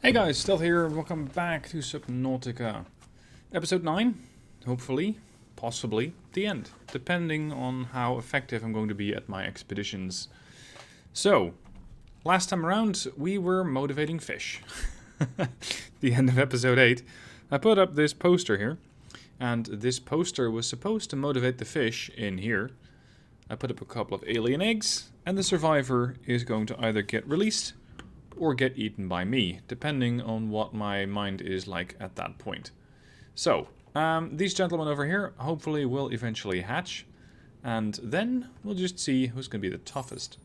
Hey guys, Stealth here, welcome back to Subnautica. Episode 9, hopefully, possibly, the end, depending on how effective I'm going to be at my expeditions. So, last time around, we were motivating fish. The end of episode 8, I put up this poster here, and this poster was supposed to motivate the fish in here. I put up a couple of alien eggs, and the survivor is going to either get released or get eaten by me, depending on what my mind is like at that point. So, these gentlemen over here hopefully will eventually hatch, and then we'll just see who's going to be the toughest.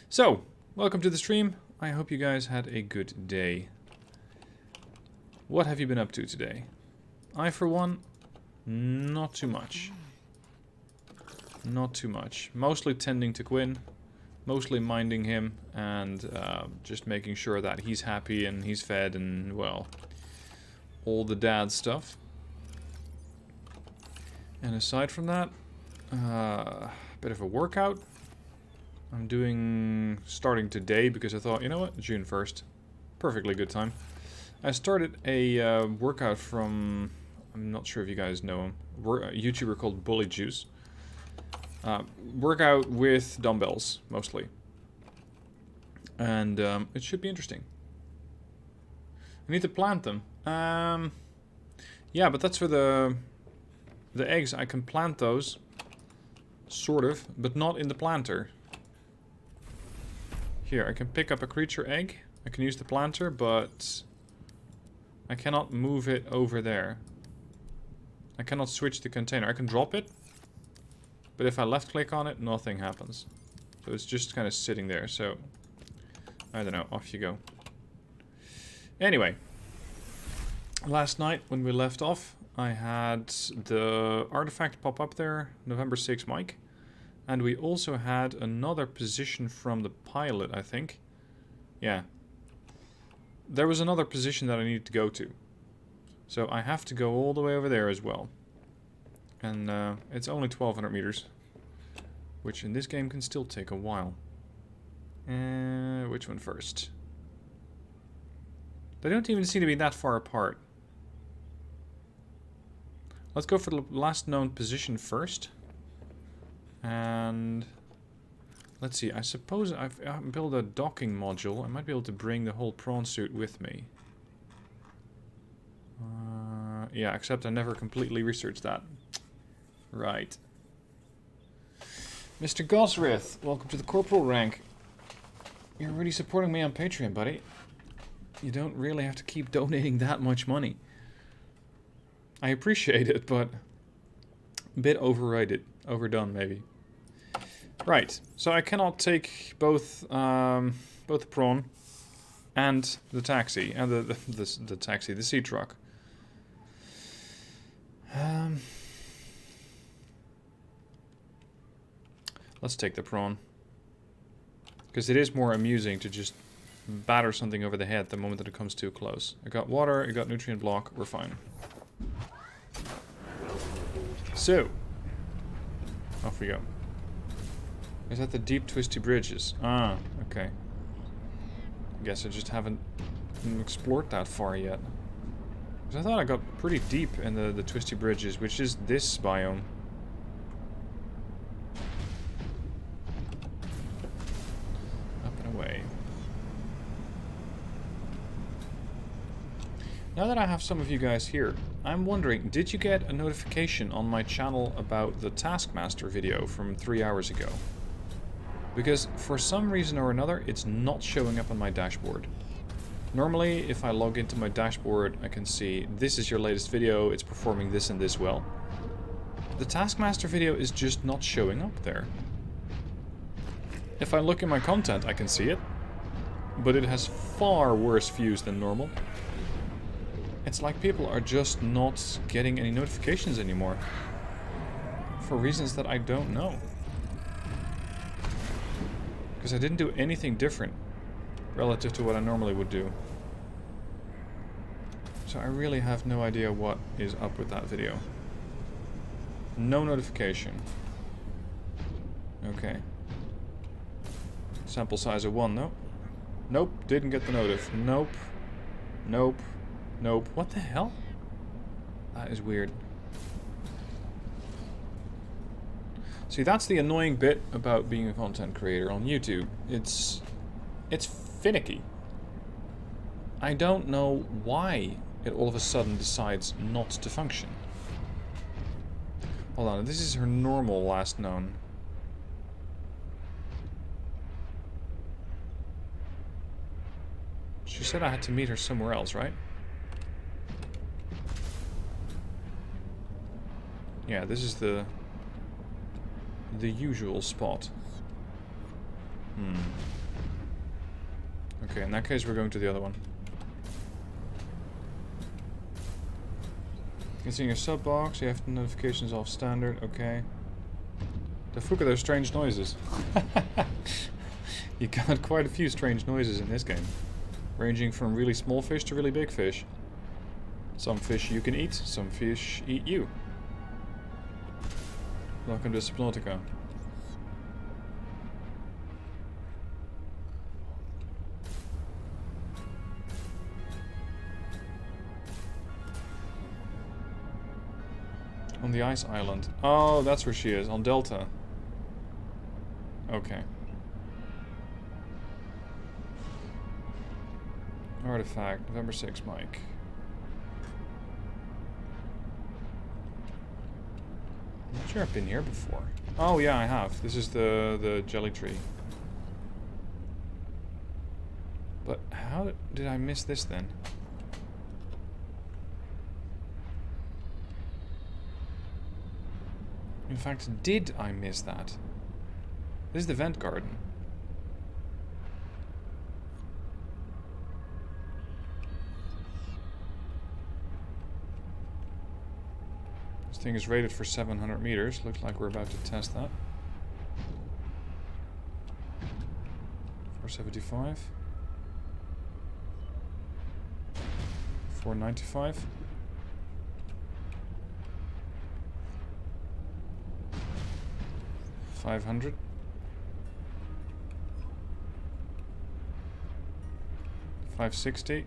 So, welcome to the stream. I hope you guys had a good day. What have you been up to today? I, for one, not too much. Not too much. Mostly tending to Quinn. Mostly minding him and just making sure that he's happy and he's fed and, well, all the dad stuff. And aside from that, a bit of a workout. I'm starting today because I thought, you know what, June 1st, perfectly good time. I started a workout from, I'm not sure if you guys know him, a YouTuber called Bully Juice. Workout with dumbbells, mostly. And it should be interesting. I need to plant them. Yeah, but that's for the eggs. I can plant those, sort of, but not in the planter. Here, I can pick up a creature egg. I can use the planter, but I cannot move it over there. I cannot switch the container. I can drop it. But if I left click on it, nothing happens. So it's just kind of sitting there, so I don't know, off you go. Anyway, last night when we left off, I had the artifact pop up there, November 6 Mike. And we also had another position from the pilot, I think. Yeah. There was another position that I needed to go to. So I have to go all the way over there as well. And it's only 1200 meters, which in this game can still take a while. Which one first? They don't even seem to be that far apart. Let's go for the last known position first. And let's see, I suppose I've built a docking module. I might be able to bring the whole prawn suit with me. Yeah, except I never completely researched that. Right. Mr. Gosrith, welcome to the corporal rank. You're really supporting me on Patreon, buddy. You don't really have to keep donating that much money. I appreciate it, but a bit overrated. Overdone, maybe. Right, so I cannot take both the prawn and the taxi, and the sea truck. Let's take the prawn. Because it is more amusing to just batter something over the head the moment that it comes too close. I got water, I got nutrient block, we're fine. So, off we go. Is that the deep twisty bridges? Ah, okay. Guess I just haven't explored that far yet. Because I thought I got pretty deep in the twisty bridges, which is this biome. Now that I have some of you guys here, I'm wondering, did you get a notification on my channel about the Taskmaster video from 3 hours ago? Because for some reason or another, it's not showing up on my dashboard. Normally, if I log into my dashboard, I can see, this is your latest video, it's performing this and this well. The Taskmaster video is just not showing up there. If I look in my content, I can see it, but it has far worse views than normal. It's like people are just not getting any notifications anymore. For reasons that I don't know. Because I didn't do anything different relative to what I normally would do. So I really have no idea what is up with that video. No notification. Okay. Sample size of 1 though. Nope, didn't get the notif. Nope. Nope. Nope. What the hell? That is weird. See, that's the annoying bit about being a content creator on YouTube. It's finicky. I don't know why it all of a sudden decides not to function. Hold on, this is her normal last known. She said I had to meet her somewhere else, right? Yeah, this is the usual spot. Okay, in that case we're going to the other one. It's in your sub box, you have the notifications off standard, okay. The fuck are those strange noises? You got quite a few strange noises in this game. Ranging from really small fish to really big fish. Some fish you can eat, some fish eat you. Welcome to Subnautica. On the ice island. Oh, that's where she is, on Delta. Okay. Artifact, November 6, Mike. I'm not sure I've been here before. Oh yeah, I have. This is the jelly tree. But how did I miss this then? In fact, did I miss that? This is the vent garden. This thing is rated for 700 meters. Looks like we're about to test that. 475. 495. 500. 560.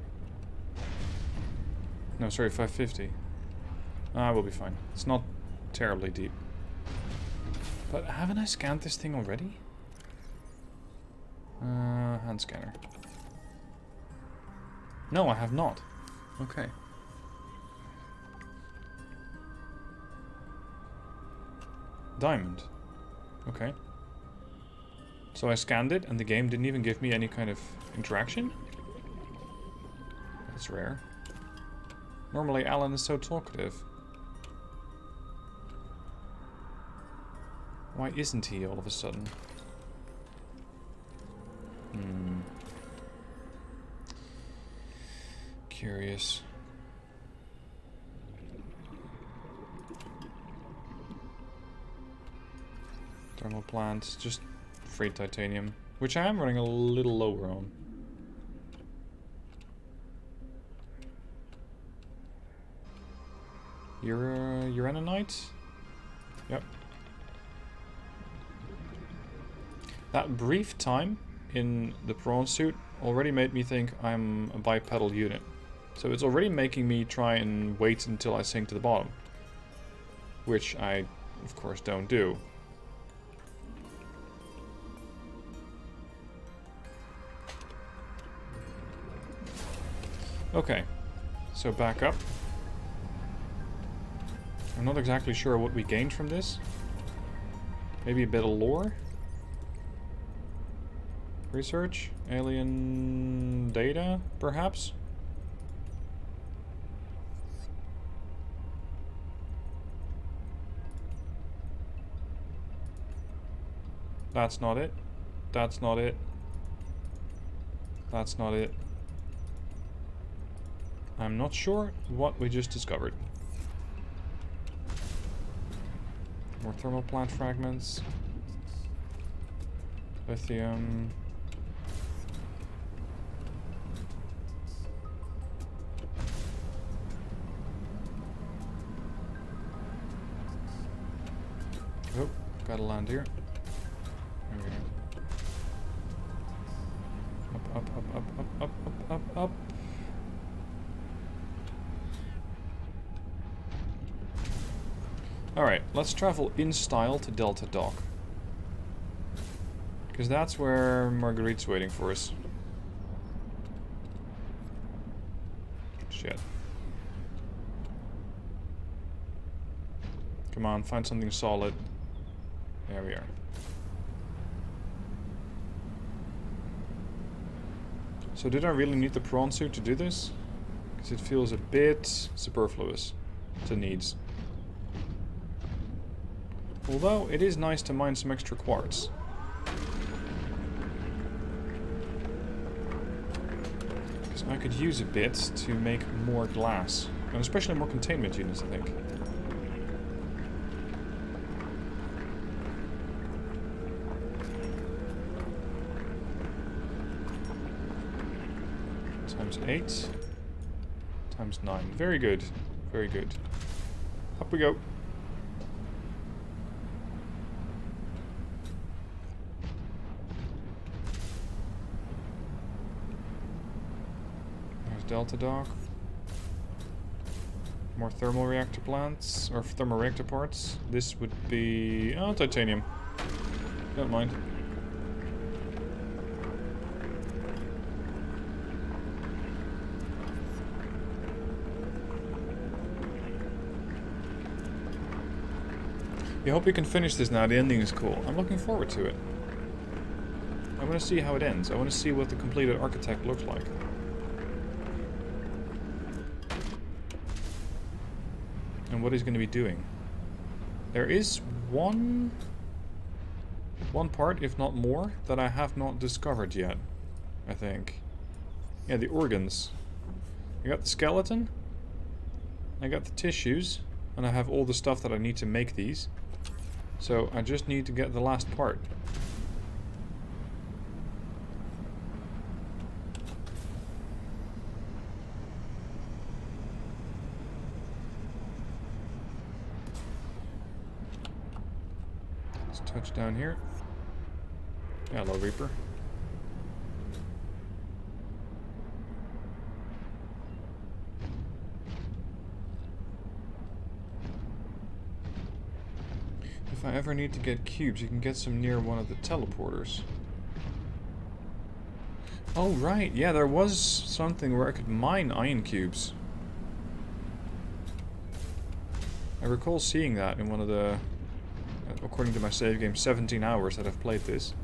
No, sorry, 550. Ah, we'll be fine. It's not terribly deep. But haven't I scanned this thing already? Hand scanner. No, I have not. Okay. Diamond. Okay. So I scanned it and the game didn't even give me any kind of interaction? That's rare. Normally Alan is so talkative. Why isn't he all of a sudden? Curious. Thermal plant, just free titanium, which I am running a little lower on. Uraninite? Yep. That brief time in the prawn suit already made me think I'm a bipedal unit. So it's already making me try and wait until I sink to the bottom. Which I, of course, don't do. Okay, so back up. I'm not exactly sure what we gained from this. Maybe a bit of lore? Research? Alien data, perhaps? That's not it. That's not it. That's not it. I'm not sure what we just discovered. More thermal plant fragments. Lithium. Oh, gotta land here. There we go. Up, up, up, Up, up, up, up. Alright, let's travel in style to Delta Dock. Because that's where Marguerite's waiting for us. Shit. Come on, find something solid. There we are. So did I really need the prawn suit to do this? Because it feels a bit superfluous to needs. Although it is nice to mine some extra quartz. Because I could use a bit to make more glass. And especially more containment units, I think. Times 8. Times 9. Very good. Very good. Up we go. There's Delta Dock. More thermal reactor plants, or thermal reactor parts. This would be... oh, titanium. Don't mind. I hope we can finish this now. The ending is cool. I'm looking forward to it. I want to see how it ends. I want to see what the completed architect looks like. And what he's going to be doing. There is one part, if not more, that I have not discovered yet, I think. Yeah, the organs. I got the skeleton. I got the tissues. And I have all the stuff that I need to make these. So I just need to get the last part. Let's touch down here. Hello, Reaper. If I ever need to get cubes, you can get some near one of the teleporters. Oh, right. Yeah, there was something where I could mine iron cubes. I recall seeing that in one of the, according to my save game, 17 hours that I've played this.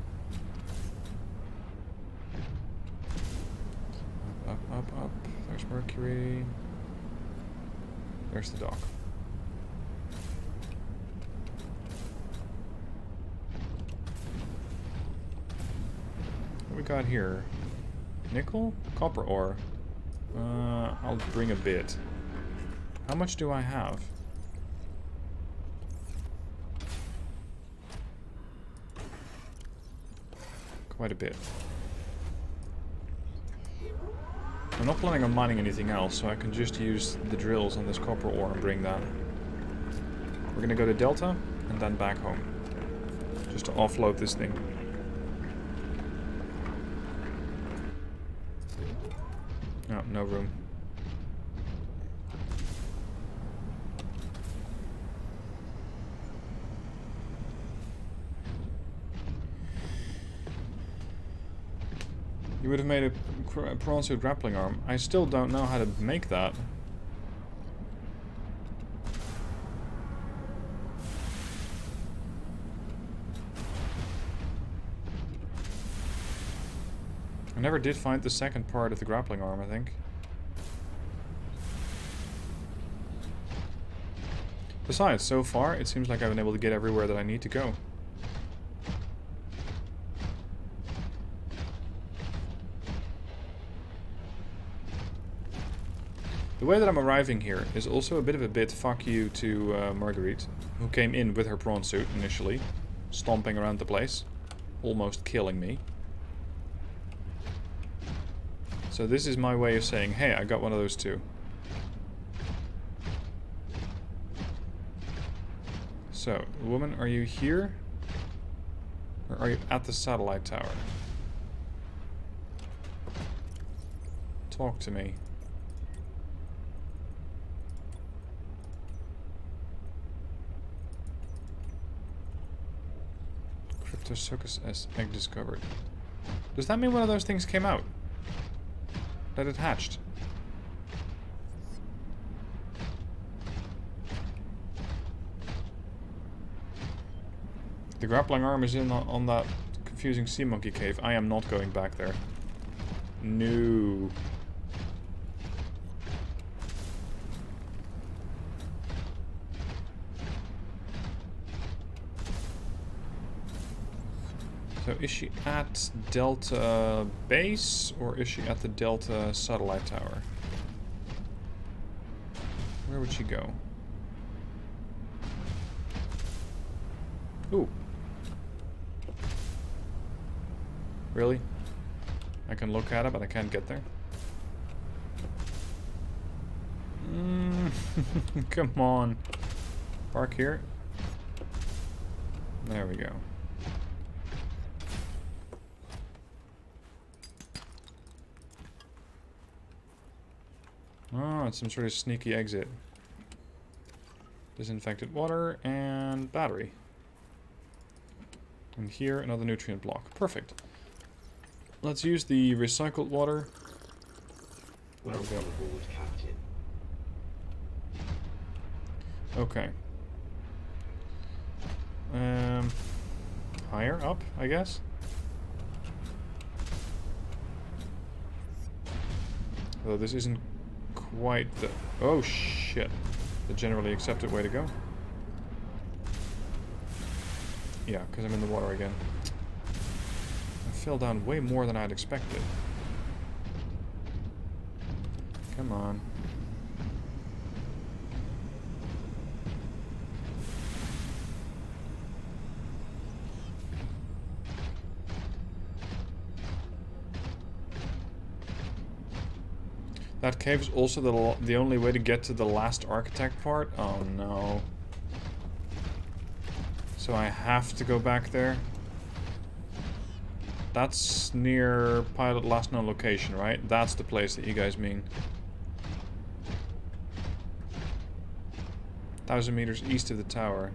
Up, up, up, up. There's Mercury. There's the dock. What we got here? Nickel? Copper ore. I'll bring a bit. How much do I have? Quite a bit. I'm not planning on mining anything else, so I can just use the drills on this copper ore and bring that. We're gonna go to Delta and then back home. Just to offload this thing. Oh, no room. You would have made a prawn suit grappling arm. I still don't know how to make that. I never did find the second part of the grappling arm, I think. Besides, so far, it seems like I've been able to get everywhere that I need to go. The way that I'm arriving here is also a bit of a bit fuck you to Marguerite, who came in with her prawn suit initially, stomping around the place, almost killing me. So this is my way of saying, hey, I got one of those too. So, woman, are you here? Or are you at the satellite tower? Talk to me. Cryptosuchus as egg discovered. Does that mean one of those things came out? That it hatched? The grappling arm is in on that confusing sea monkey cave. I am not going back there. No. So is she at Delta base or is she at the Delta satellite tower? Where would she go? Ooh. Really? I can look at it, but I can't get there. Come on. Park here. There we go. Oh, it's some sort of sneaky exit. Disinfected water and battery. And here, another nutrient block. Perfect. Let's use the recycled water. There we go. Okay. Higher up, I guess. Though this isn't quite the... Oh, shit. The generally accepted way to go. Yeah, because I'm in the water again. I fell down way more than I'd expected. Come on. That cave is also the only way to get to the last architect part? Oh no. So I have to go back there? That's near pilot last known location, right? That's the place that you guys mean. 1,000 meters east of the tower.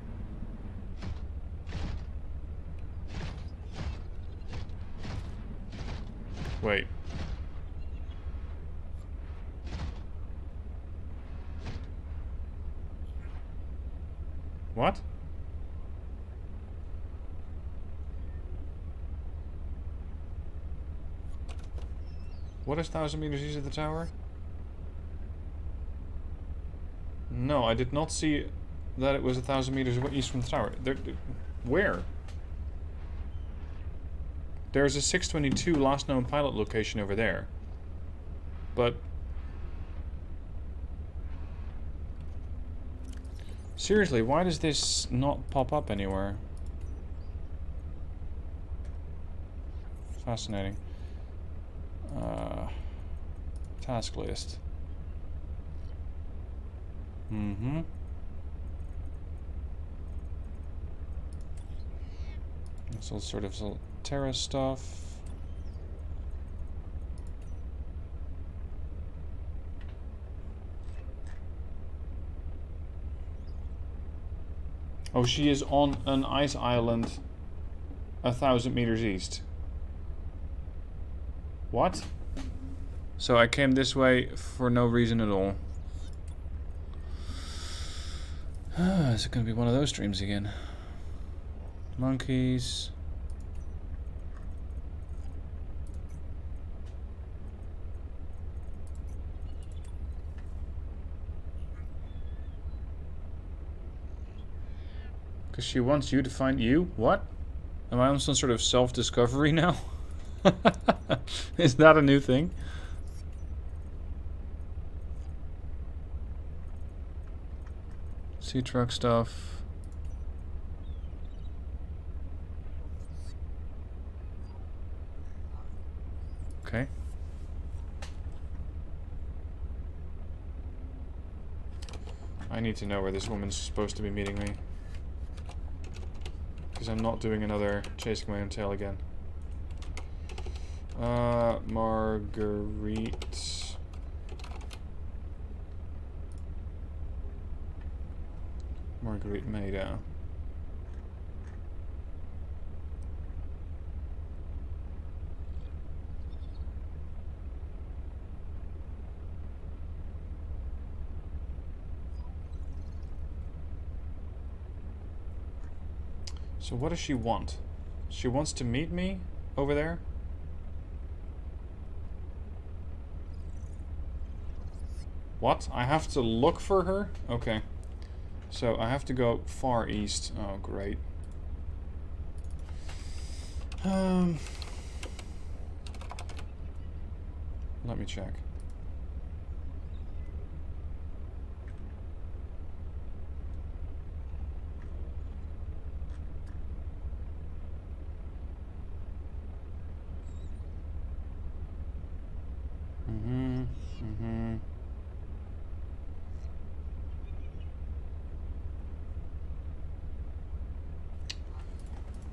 Wait. What? What is 1,000 meters east of the tower? No, I did not see that it was 1,000 meters east from the tower. Where? There's a 622 last known pilot location over there. But... seriously, why does this not pop up anywhere? Fascinating. Task list. Mm-hmm. It's all sort of Terra stuff. Oh, she is on an ice island 1,000 meters east. What? So I came this way for no reason at all. Is it going to be one of those streams again? Monkeys. Because she wants you to find you? What? Am I on some sort of self-discovery now? Is that a new thing? Sea truck stuff. Okay. I need to know where this woman's supposed to be meeting me. Because I'm not doing another chasing my own tail again. Marguerite. Marguerite made. So what does she want? She wants to meet me over there? What? I have to look for her? Okay. So I have to go far east. Oh, great. Let me check.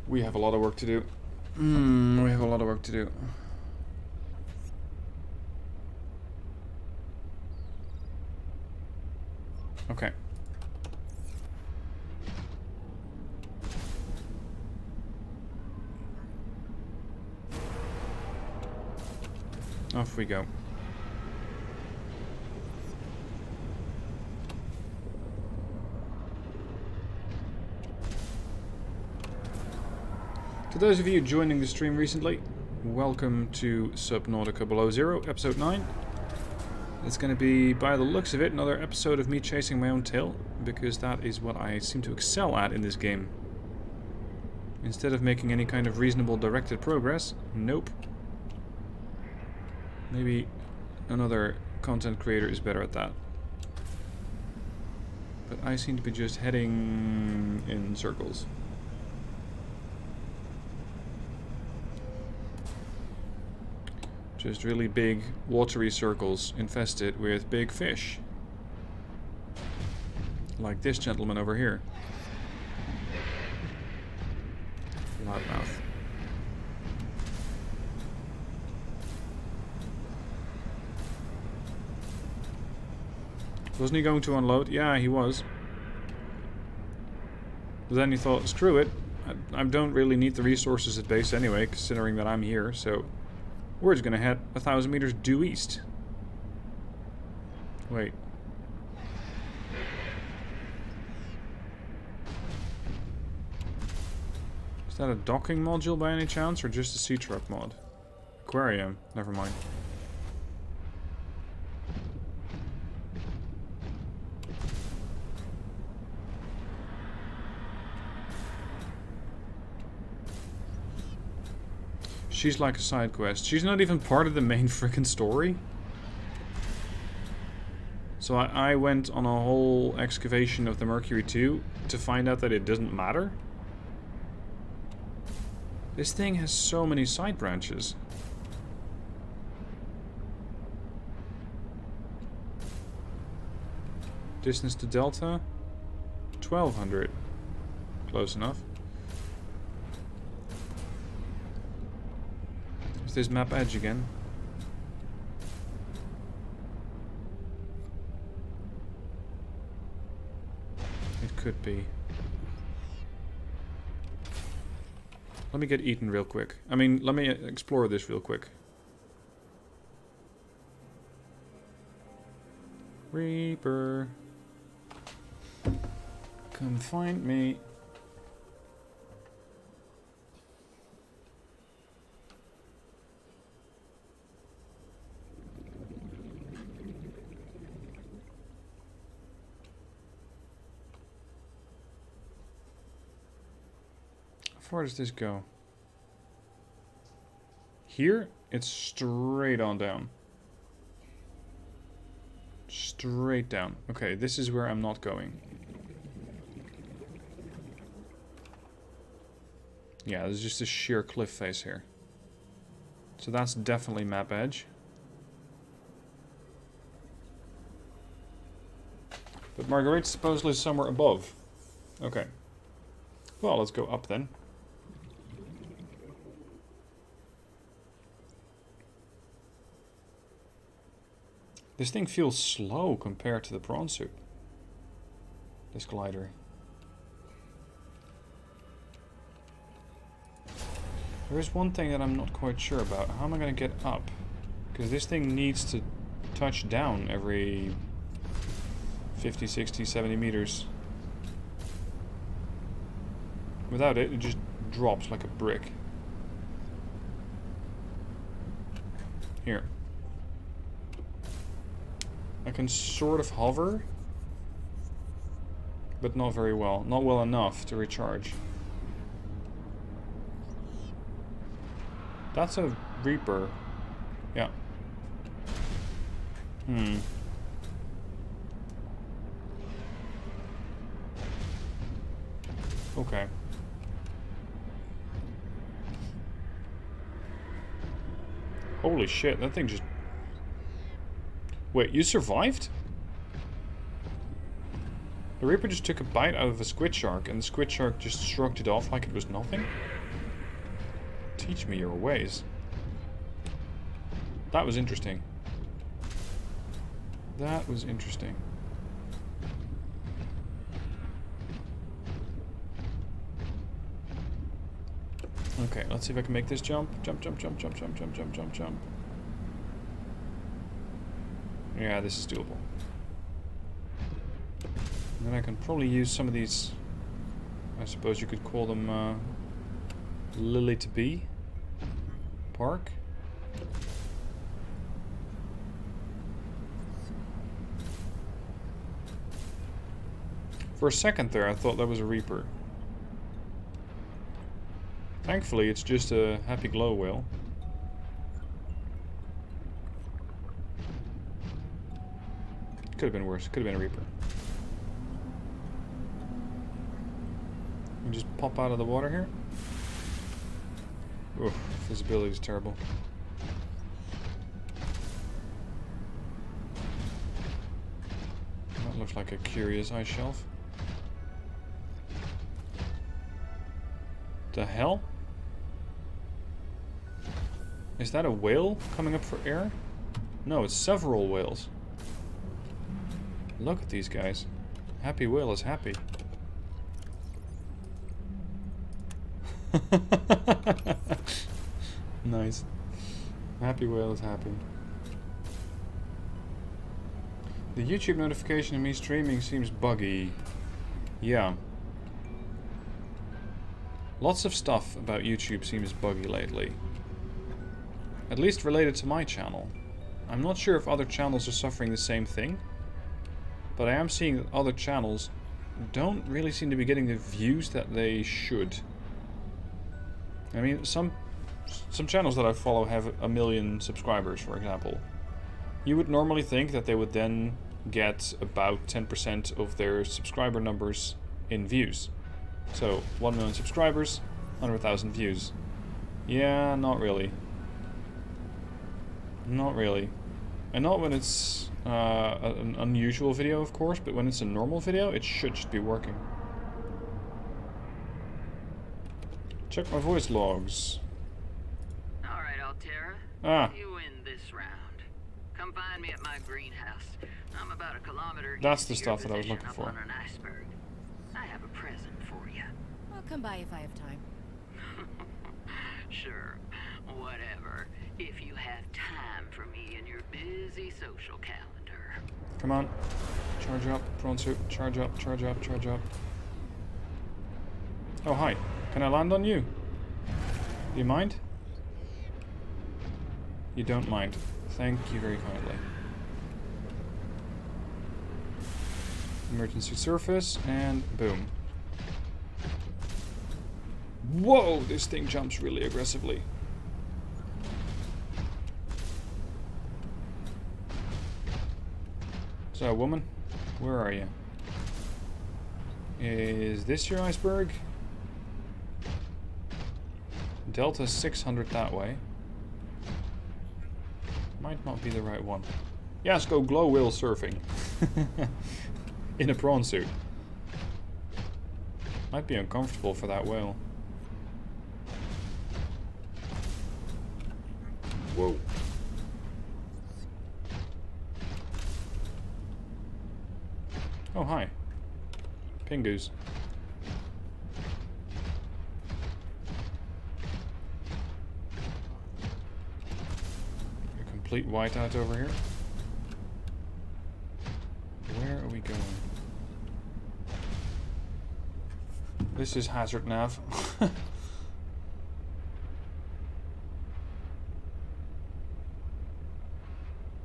We have a lot of work to do. We have a lot of work to do. Okay. Off we go. To those of you joining the stream recently, welcome to Subnautica Below Zero, episode 9. It's going to be, by the looks of it, another episode of me chasing my own tail, because that is what I seem to excel at in this game. Instead of making any kind of reasonable directed progress, nope. Maybe another content creator is better at that. But I seem to be just heading in circles. Just really big, watery circles infested with big fish. Like this gentleman over here. Loudmouth. Wasn't he going to unload? Yeah, he was. But then he thought, screw it. I don't really need the resources at base anyway, considering that I'm here, so... We're just gonna head 1,000 meters due east. Wait. Is that a docking module by any chance, or just a sea truck mod? Aquarium. Never mind. She's like a side quest. She's not even part of the main frickin' story. So I went on a whole excavation of the Mercury 2 to find out that it doesn't matter. This thing has so many side branches. Distance to Delta? 1200. Close enough. This map edge again. It could be. Let me get eaten real quick. I mean, let me explore this real quick. Reaper. Come find me. How far does this go? Here, it's straight on down. Straight down. Okay, this is where I'm not going. Yeah, there's just a sheer cliff face here. So that's definitely map edge. But Marguerite's supposedly somewhere above. Okay. Well, let's go up then. This thing feels slow compared to the prawn suit. This glider. There is one thing that I'm not quite sure about. How am I going to get up? Because this thing needs to touch down every 50, 60, 70 meters. Without it, it just drops like a brick. Here. I can sort of hover, but not very well. Not well enough to recharge. That's a Reaper. Yeah. Okay. Holy shit, that thing just... Wait, you survived? The Reaper just took a bite out of a squid shark, and the squid shark just shrugged it off like it was nothing? Teach me your ways. That was interesting. That was interesting. Okay, let's see if I can make this jump. Jump, jump, jump, jump, jump, jump, jump, jump, jump. Yeah, this is doable. And then I can probably use some of these, I suppose you could call them Lily to Bee Park. For a second there, I thought that was a Reaper. Thankfully, it's just a happy glow whale. Could have been worse. Could have been a Reaper. And just pop out of the water here. Oof, visibility is terrible. That looks like a curious ice shelf. The hell? Is that a whale coming up for air? No, it's several whales. Look at these guys. Happy whale is happy. Nice. Happy whale is happy. The YouTube notification of me streaming seems buggy. Yeah. Lots of stuff about YouTube seems buggy lately. At least related to my channel. I'm not sure if other channels are suffering the same thing. But I am seeing that other channels don't really seem to be getting the views that they should. I mean, some channels that I follow have 1 million subscribers, for example. You would normally think that they would then get about 10% of their subscriber numbers in views. So, 1 million subscribers, 100,000 views. Yeah, not really. Not really. And not when it's an unusual video, of course, but when it's a normal video, it should just be working. Check my voice logs. Alright, Altera. Ah. You win this round. Come find me at my greenhouse. I'm about 1 kilometer That's east the of stuff your that I was position looking up for. on an iceberg. I have a present for you. I'll come by if I have time. Sure, whatever. If you have time for me in your busy social calendar. Come on. Charge up, prawn suit. Charge up, charge up, charge up. Oh, hi. Can I land on you? Do you mind? You don't mind. Thank you very kindly. Emergency surface, and boom. Whoa, this thing jumps really aggressively. So, woman, where are you? Is this your iceberg? Delta 600 that way. Might not be the right one. Yes, go glow whale surfing. In a prawn suit. Might be uncomfortable for that whale. Whoa. Oh, hi. Pingus. complete whiteout over here. Where are we going? This is hazard nav.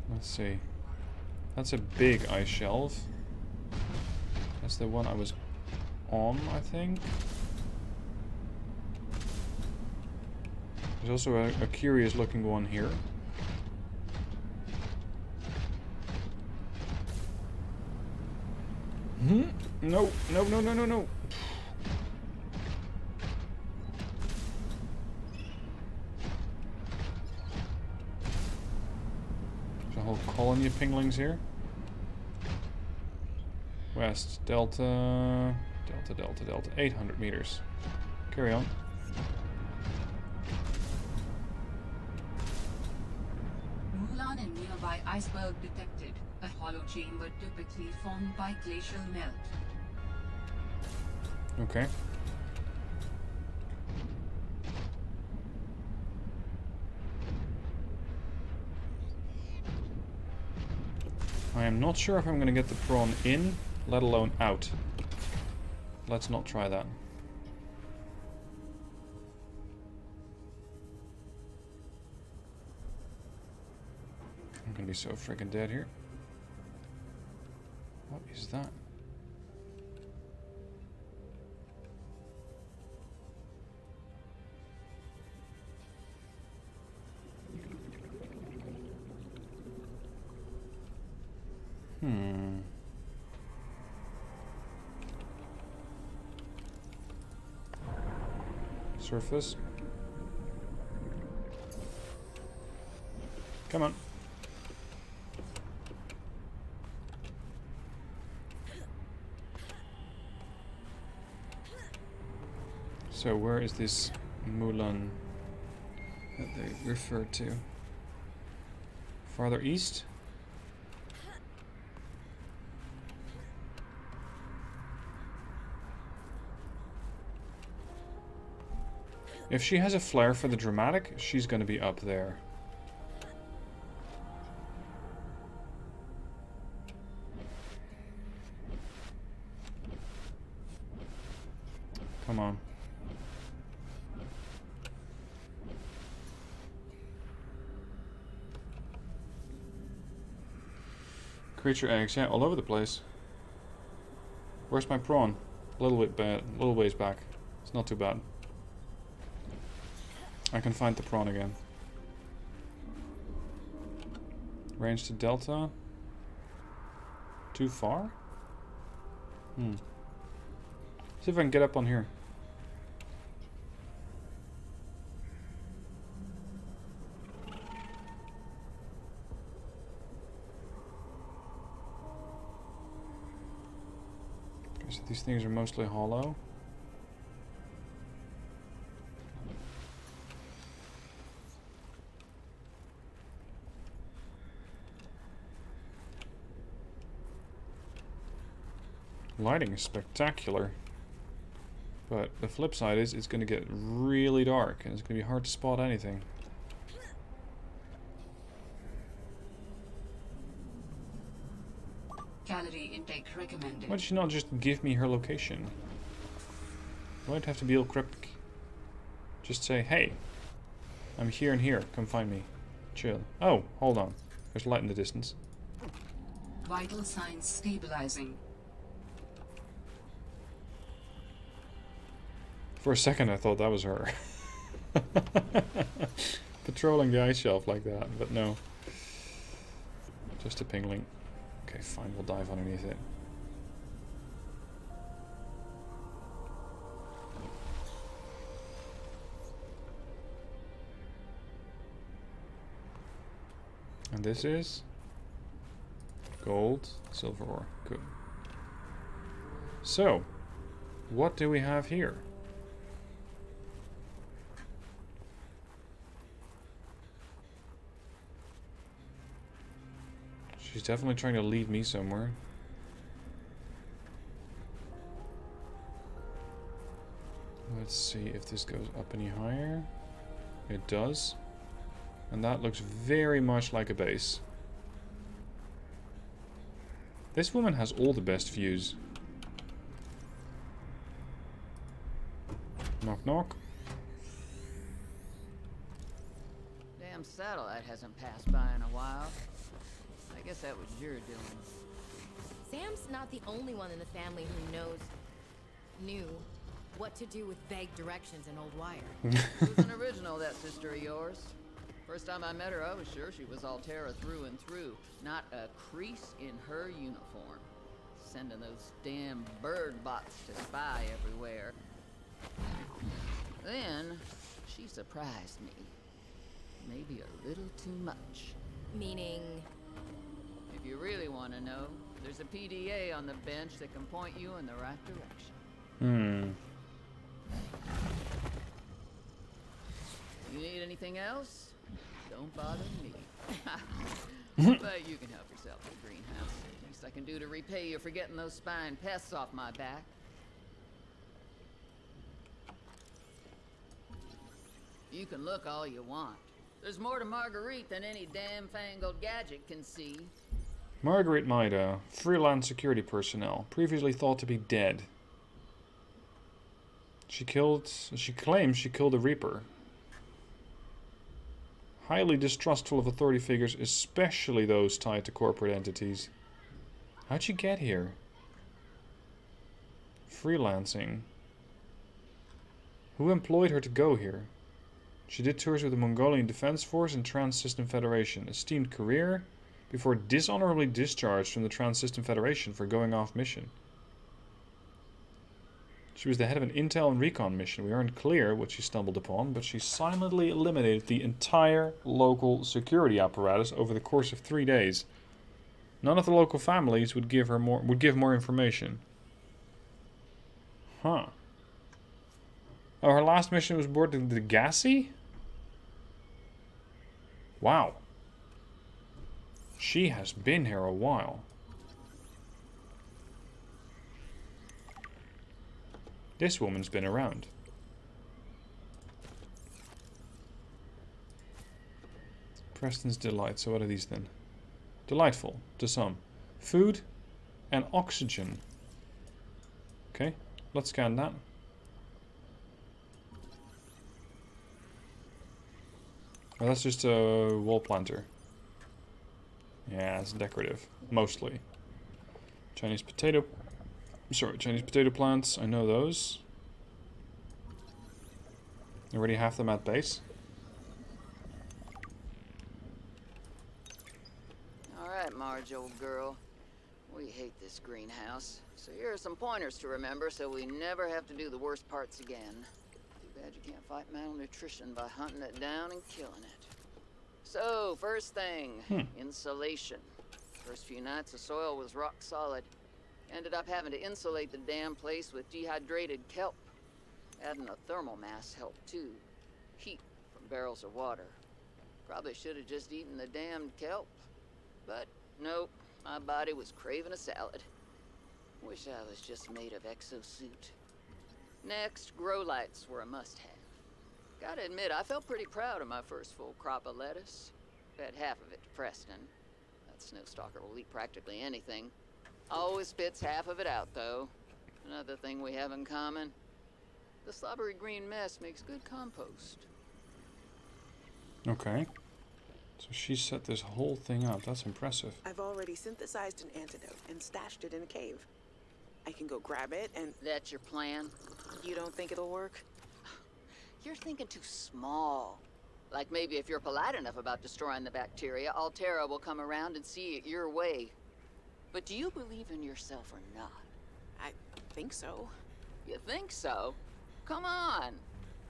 Let's see. That's a big ice shelf. That's the one I was on, I think. There's also a curious looking one here. No, no, no, no, no, no. There's a whole colony of pinglings here. West, delta, delta, delta, delta. 800 meters. Carry on. Moleemann and nearby iceberg detected. A hollow chamber typically formed by glacial melt. Okay. I am not sure if I'm going to get the prawn in, let alone out. Let's not try that. I'm going to be so freaking dead here. What is that? Surface. Come on. So where is this Moleemann that they refer to? Farther east? If she has a flair for the dramatic, she's gonna be up there. Come on. Creature eggs, yeah, all over the place. Where's my prawn? A little bit bad, a little ways back. It's not too bad. I can find the prawn again. Range to delta. Too far? See if I can get up on here. Okay, so these things are mostly hollow. Lighting is spectacular, but the flip side is it's going to get really dark and it's going to be hard to spot anything. Calorie intake recommended. Why did she not just give me her location? Why would it have to be all cryptic? Just say, hey, I'm here and here, come find me. Chill. Oh, hold on. There's light in the distance. Vital signs stabilizing. For a second I thought that was her. Patrolling the ice shelf like that, but no. Just a pingling. Okay, fine, we'll dive underneath it. And this is gold, silver ore. Good. So, what do we have here? She's definitely trying to lead me somewhere. Let's see if this goes up any higher. It does. And that looks very much like a base. This woman has all the best views. Knock knock. Damn satellite hasn't passed by in a while. I guess that was your doing. Sam's not the only one in the family who knew what to do with vague directions in old wire. Who's an original, that sister of yours? First time I met her, I was sure she was Altera through and through. Not a crease in her uniform. Sending those damn bird bots to spy everywhere. Then, she surprised me. Maybe a little too much. Meaning? If you really want to know, there's a PDA on the bench that can point you in the right direction. You need anything else? Don't bother me. But you can help yourself to the greenhouse. Least I can do to repay you for getting those spine pests off my back. You can look all you want. There's more to Marguerite than any damn fangled gadget can see. Marguerite Maida, freelance security personnel, previously thought to be dead. She claims she killed a Reaper. Highly distrustful of authority figures, especially those tied to corporate entities. How'd she get here? Freelancing. Who employed her to go here? She did tours with the Mongolian Defense Force and Trans-System Federation. Esteemed career before dishonorably discharged from the Trans-System Federation for going off mission. She was the head of an intel and recon mission. We aren't clear what she stumbled upon, but she silently eliminated the entire local security apparatus over the course of 3 days. None of the local families would give more information. Huh. Oh, her last mission was aboard the Gassy? Wow. She has been here a while. This woman's been around. Preston's Delight. So what are these then? Delightful to some. Food and oxygen. Okay, let's scan that. Oh, that's just a wall planter. Yeah, it's decorative. Mostly. Chinese potato plants. I know those. I already have them at base. Alright, Marge, old girl. We hate this greenhouse. So here are some pointers to remember so we never have to do the worst parts again. Too bad you can't fight malnutrition by hunting it down and killing it. So, first thing, insulation. First few nights the soil was rock solid. Ended up having to insulate the damn place with dehydrated kelp. Adding a thermal mass helped too. Heat from barrels of water. Probably should have just eaten the damned kelp. But nope, my body was craving a salad. Wish I was just made of exosuit. Next, grow lights were a must-have. Gotta admit, I felt pretty proud of my first full crop of lettuce. Fed half of it to Preston. That snowstalker will eat practically anything. Always spits half of it out, though. Another thing we have in common. The slobbery green mess makes good compost. Okay. So she set this whole thing up. That's impressive. I've already synthesized an antidote and stashed it in a cave. I can go grab it and... That's your plan? You don't think it'll work? You're thinking too small. Like maybe if you're polite enough about destroying the bacteria, Altera will come around and see it your way. But do you believe in yourself or not? I think so. You think so? Come on.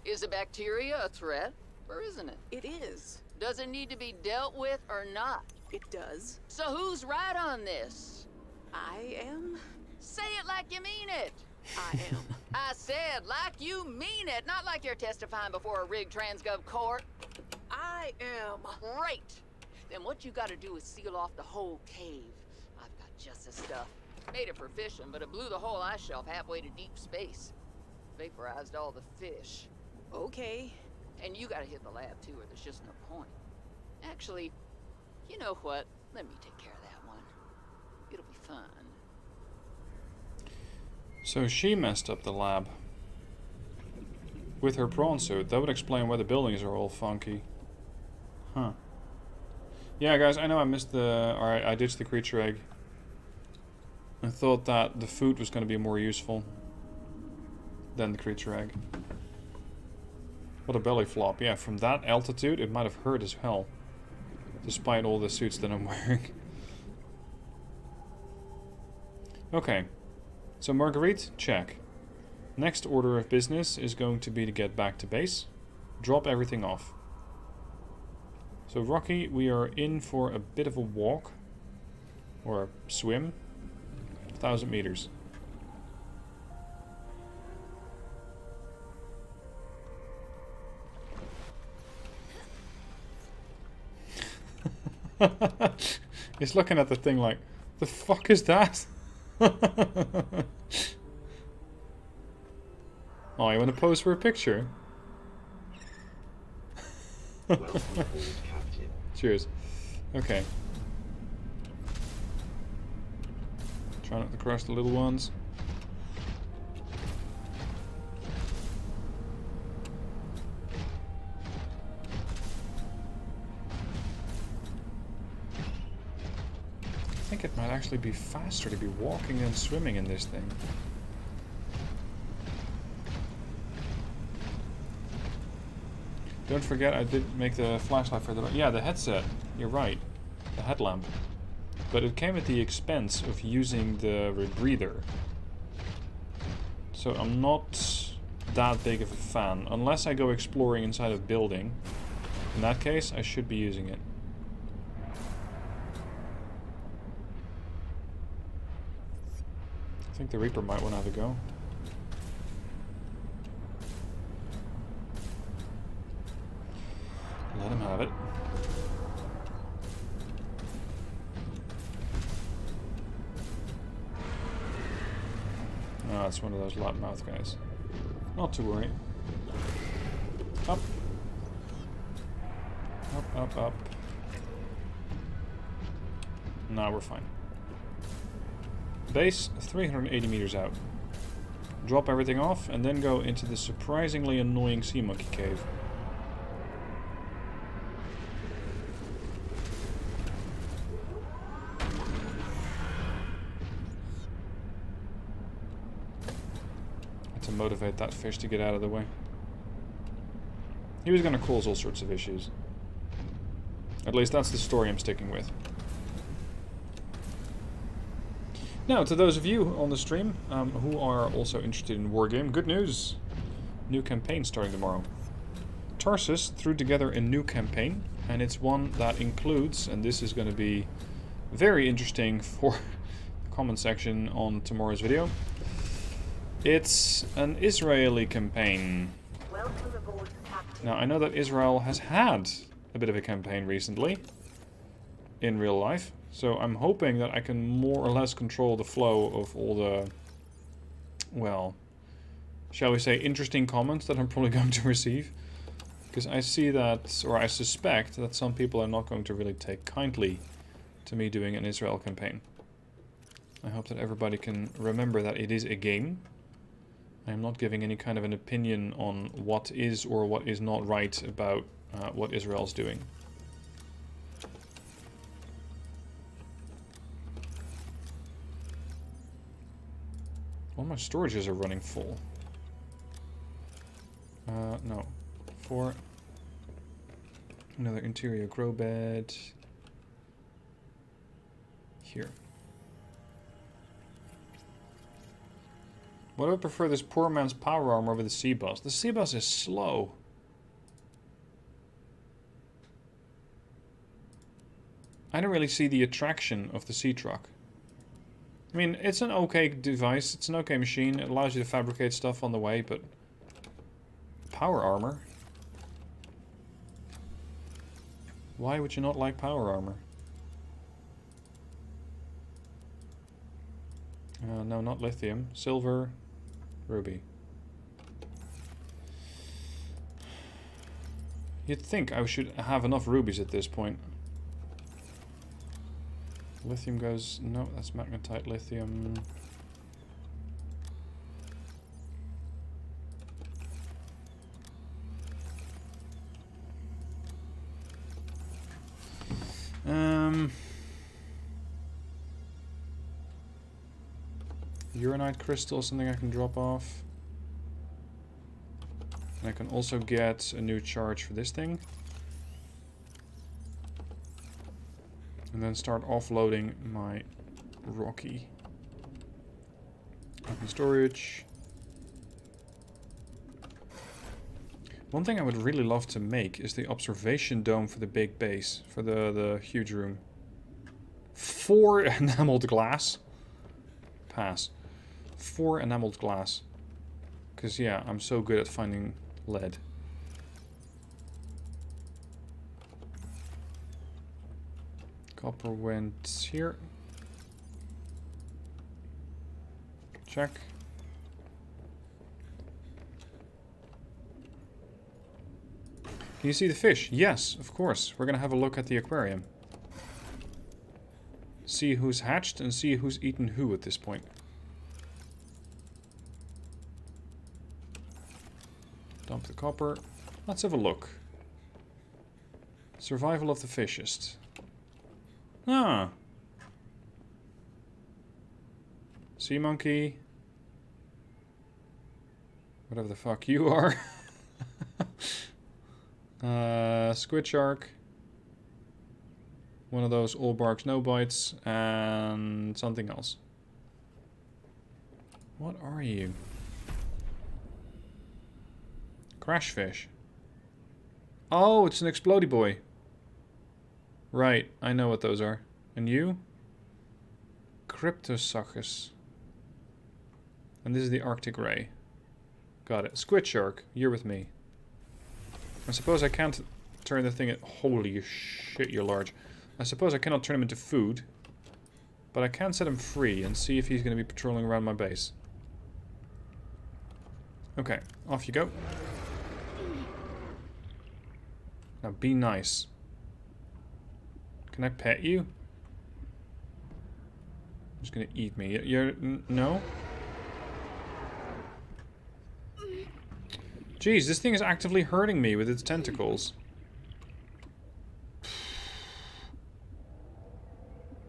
Is the bacteria a threat, or isn't it? It is. Does it need to be dealt with or not? It does. So who's right on this? I am? Say it like you mean it. I am. I said like you mean it, not like you're testifying before a rigged transgov court. I am. Great. Then what you gotta do is seal off the whole cave. I've got just the stuff. Made it for fishing, but it blew the whole ice shelf halfway to deep space. Vaporized all the fish. Okay. And you gotta hit the lab too, or there's just no point. Actually, you know what? Let me take care of that one. It'll be fun. So she messed up the lab. With her prawn suit. That would explain why the buildings are all funky. Huh. Yeah, guys, I know I missed the... Alright, I ditched the creature egg. I thought that the food was going to be more useful than the creature egg. What a belly flop. Yeah, from that altitude, it might have hurt as hell. Despite all the suits that I'm wearing. Okay. So Marguerite, check. Next order of business is going to be to get back to base. Drop everything off. So Rocky, we are in for a bit of a walk. Or a swim. 1,000 meters. He's looking at the thing like, the fuck is that? Oh, you want to pose for a picture? Cheers. Okay. Try not to crush the little ones. I think it might actually be faster to be walking than swimming in this thing. Don't forget, I did make the flashlight for the... Yeah, the headset. You're right. The headlamp. But it came at the expense of using the rebreather. So I'm not that big of a fan. Unless I go exploring inside a building. In that case, I should be using it. I think the Reaper might want to have a go. Let him have it. Oh, it's one of those loudmouth guys. Not to worry. Up. Up, up, up. Now we're fine. Base 380 meters out. Drop everything off and then go into the surprisingly annoying sea monkey cave. To motivate that fish to get out of the way. He was going to cause all sorts of issues. At least that's the story I'm sticking with. Now, to those of you on the stream who are also interested in Wargame, good news! New campaign starting tomorrow. Tarsus threw together a new campaign, and it's one that includes, and this is going to be very interesting for the comment section on tomorrow's video, it's an Israeli campaign. Welcome aboard, Captain. Now, I know that Israel has had a bit of a campaign recently, in real life, so I'm hoping that I can more or less control the flow of all the, well, shall we say, interesting comments that I'm probably going to receive. Because I see that, or I suspect that some people are not going to really take kindly to me doing an Israel campaign. I hope that everybody can remember that it is a game. I am not giving any kind of an opinion on what is or what is not right about what Israel's doing. All my storages are running full. No. 4. Another interior grow bed. Here. Why do I prefer this poor man's power armor over the sea bus? The sea bus is slow. I don't really see the attraction of the sea truck. I mean, it's an okay device, it's an okay machine, it allows you to fabricate stuff on the way, but... Power armor? Why would you not like power armor? No, not lithium. Silver, ruby. You'd think I should have enough rubies at this point. Lithium goes... No, that's magnetite lithium. Uranite crystal, something I can drop off. And I can also get a new charge for this thing. And then start offloading my Rocky. Open storage. One thing I would really love to make is the observation dome for the big base. For the huge room. 4 enameled glass. Pass. 4 enameled glass. Because, yeah, I'm so good at finding lead. Copper went here. Check. Can you see the fish? Yes, of course. We're going to have a look at the aquarium. See who's hatched and see who's eaten who at this point. Dump the copper. Let's have a look. Survival of the fittest. Ah. Sea monkey. Whatever the fuck you are. Squid shark. One of those all barks, no bites. And something else. What are you? Crash fish. Oh, it's an explodey boy. Right, I know what those are. And you? Cryptosuchus. And this is the Arctic ray. Got it. Squid shark, you're with me. I suppose I can't turn the thing at... Holy shit, you're large. I suppose I cannot turn him into food. But I can set him free and see if he's going to be patrolling around my base. Okay, off you go. Now be nice. Can I pet you? I'm just gonna eat me. You're... No? Jeez, this thing is actively hurting me with its tentacles.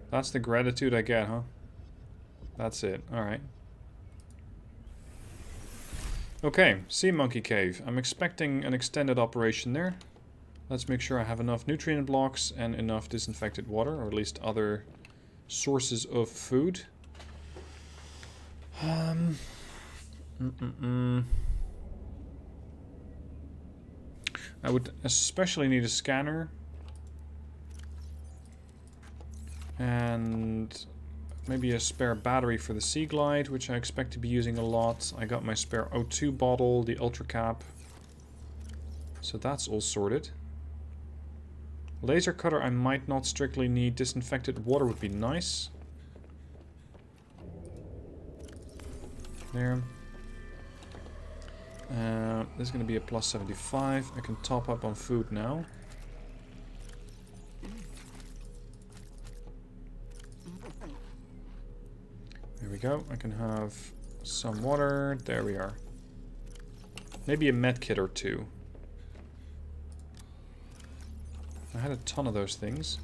That's the gratitude I get, huh? That's it. Alright. Okay, Sea Monkey Cave. I'm expecting an extended operation there. Let's make sure I have enough nutrient blocks and enough disinfected water, or at least other sources of food. I would especially need a scanner. And maybe a spare battery for the Sea Glide, which I expect to be using a lot. I got my spare O2 bottle, the Ultra Cap. So that's all sorted. Laser cutter I might not strictly need. Disinfected water would be nice. There. This is going to be a plus 75. I can top up on food now. There we go. I can have some water. There we are. Maybe a med kit or two. I had a ton of those things.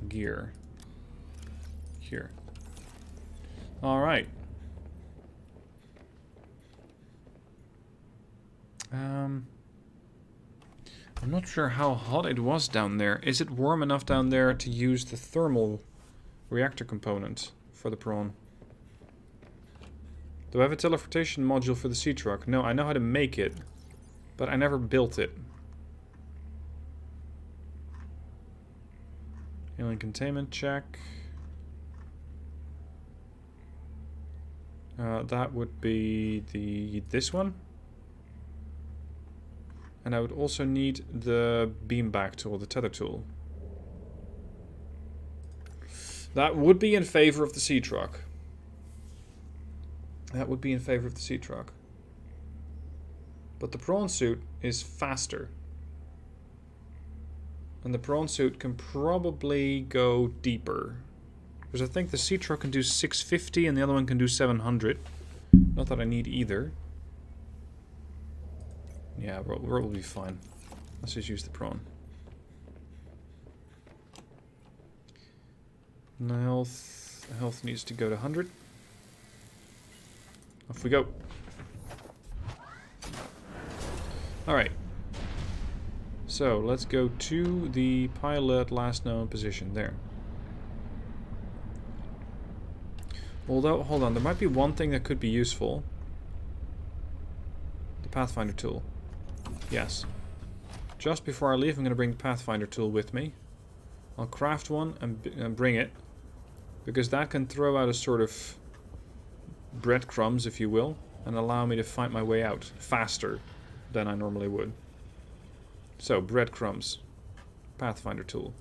Gear. Here. Alright. I'm not sure how hot it was down there. Is it warm enough down there to use the thermal reactor component for the prawn? Do I have a teleportation module for the sea truck? No, I know how to make it, but I never built it. Alien containment check. That would be this one. And I would also need the beamback tool, the tether tool. That would be in favor of the sea truck. That would be in favor of the sea truck. But the prawn suit is faster. And the prawn suit can probably go deeper. Because I think the sea truck can do 650 and the other one can do 700. Not that I need either. Yeah, we'll be fine. Let's just use the prawn. And the health needs to go to 100. Off we go. Alright. So, let's go to the pilot last known position there. Although, hold on, there might be one thing that could be useful. The Pathfinder tool. Yes. Just before I leave, I'm going to bring the Pathfinder tool with me. I'll craft one and bring it. Because that can throw out a sort of breadcrumbs, if you will, and allow me to find my way out faster than I normally would. So, breadcrumbs. Pathfinder tool.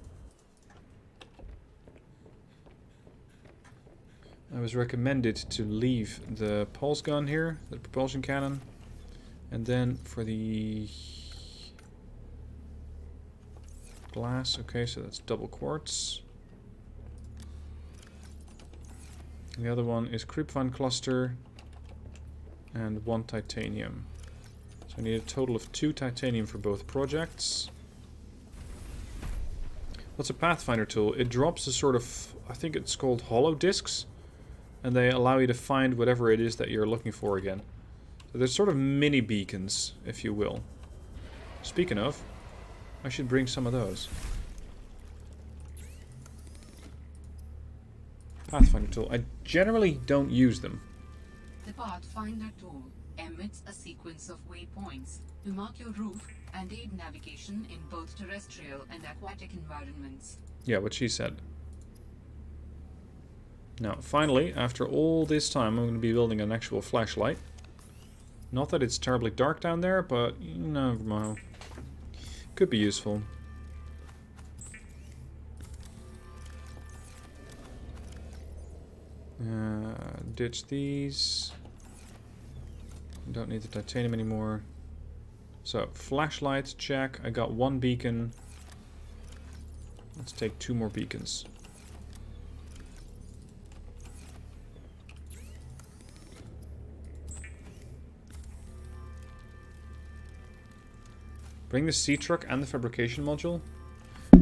I was recommended to leave the pulse gun here, the propulsion cannon, and then for the glass, okay, so that's double quartz. And the other one is creepvine cluster and 1 titanium. So I need a total of 2 titanium for both projects. What's a Pathfinder tool? It drops a sort of, I think it's called hollow discs, and they allow you to find whatever it is that you're looking for again. So there's sort of mini beacons, if you will. Speaking of, I should bring some of those. Pathfinder tool. I generally don't use them. The Pathfinder tool emits a sequence of waypoints to mark your route and aid navigation in both terrestrial and aquatic environments. Yeah, what she said. Now, finally, after all this time, I'm going to be building an actual flashlight. Not that it's terribly dark down there, but you never know. Could be useful. Ditch these. Don't need the titanium anymore. So, flashlights, check. I got 1 beacon. Let's take 2 more beacons. Bring the sea truck and the fabrication module.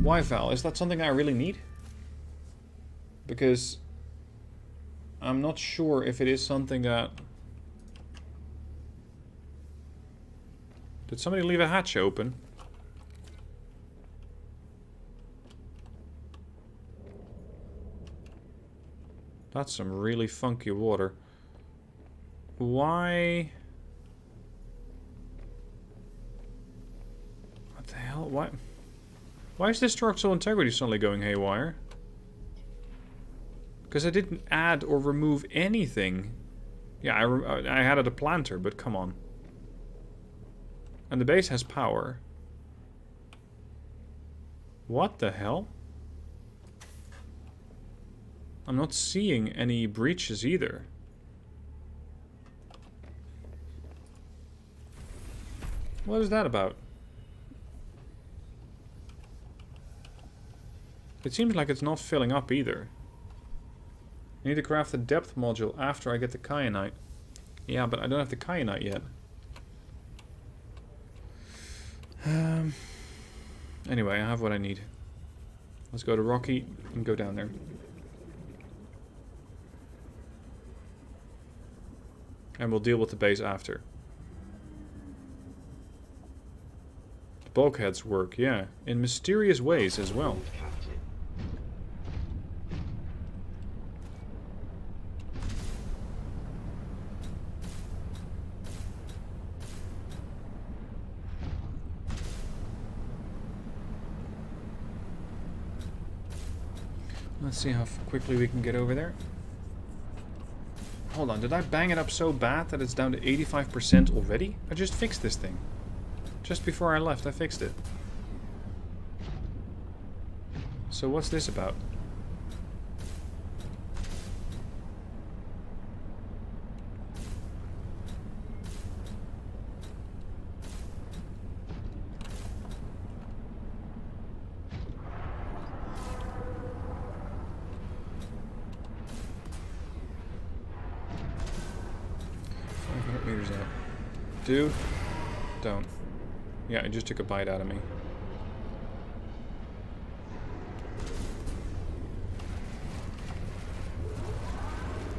Why, Val? Is that something I really need? Because I'm not sure if it is something that... Did somebody leave a hatch open? That's some really funky water. Why... What the hell? Why is this structural integrity suddenly going haywire? Because I didn't add or remove anything. Yeah, I added a planter, but come on. And the base has power. What the hell? I'm not seeing any breaches either. What is that about? It seems like it's not filling up either. I need to craft the depth module after I get the kyanite. Yeah, but I don't have the kyanite yet. Anyway, I have what I need. Let's go to Rocky and go down there. And we'll deal with the base after. The bulkheads work, yeah. In mysterious ways as well. Let's see how quickly we can get over there. Hold on, did I bang it up so bad that it's down to 85% already? I just fixed this thing. Just before I left, I fixed it. So what's this about? Dude, don't. Yeah, it just took a bite out of me.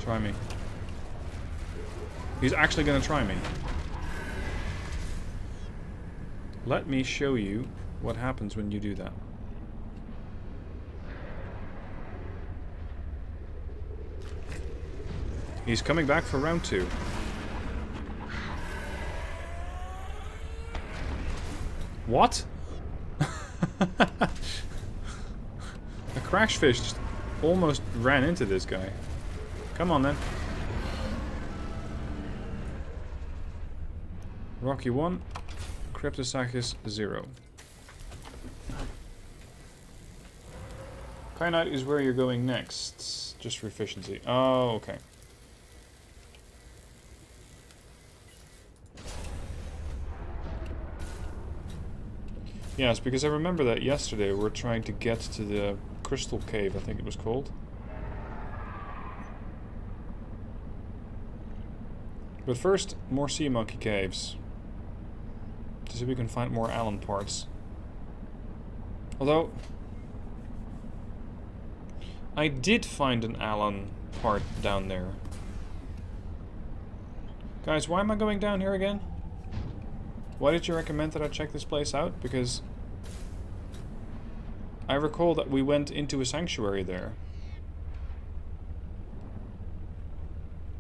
Try me. He's actually gonna try me. Let me show you what happens when you do that. He's coming back for round 2. What? A crash fish just almost ran into this guy. Come on then. Rocky 1, Cryptosaurus 0. Kyanite is where you're going next, just for efficiency. Oh, okay. Yes, because I remember that yesterday we were trying to get to the Crystal Cave, I think it was called. But first, more sea monkey caves. To see if we can find more Allen parts. Although, I did find an Allen part down there. Guys, why am I going down here again? Why did you recommend that I check this place out? Because I recall that we went into a sanctuary there.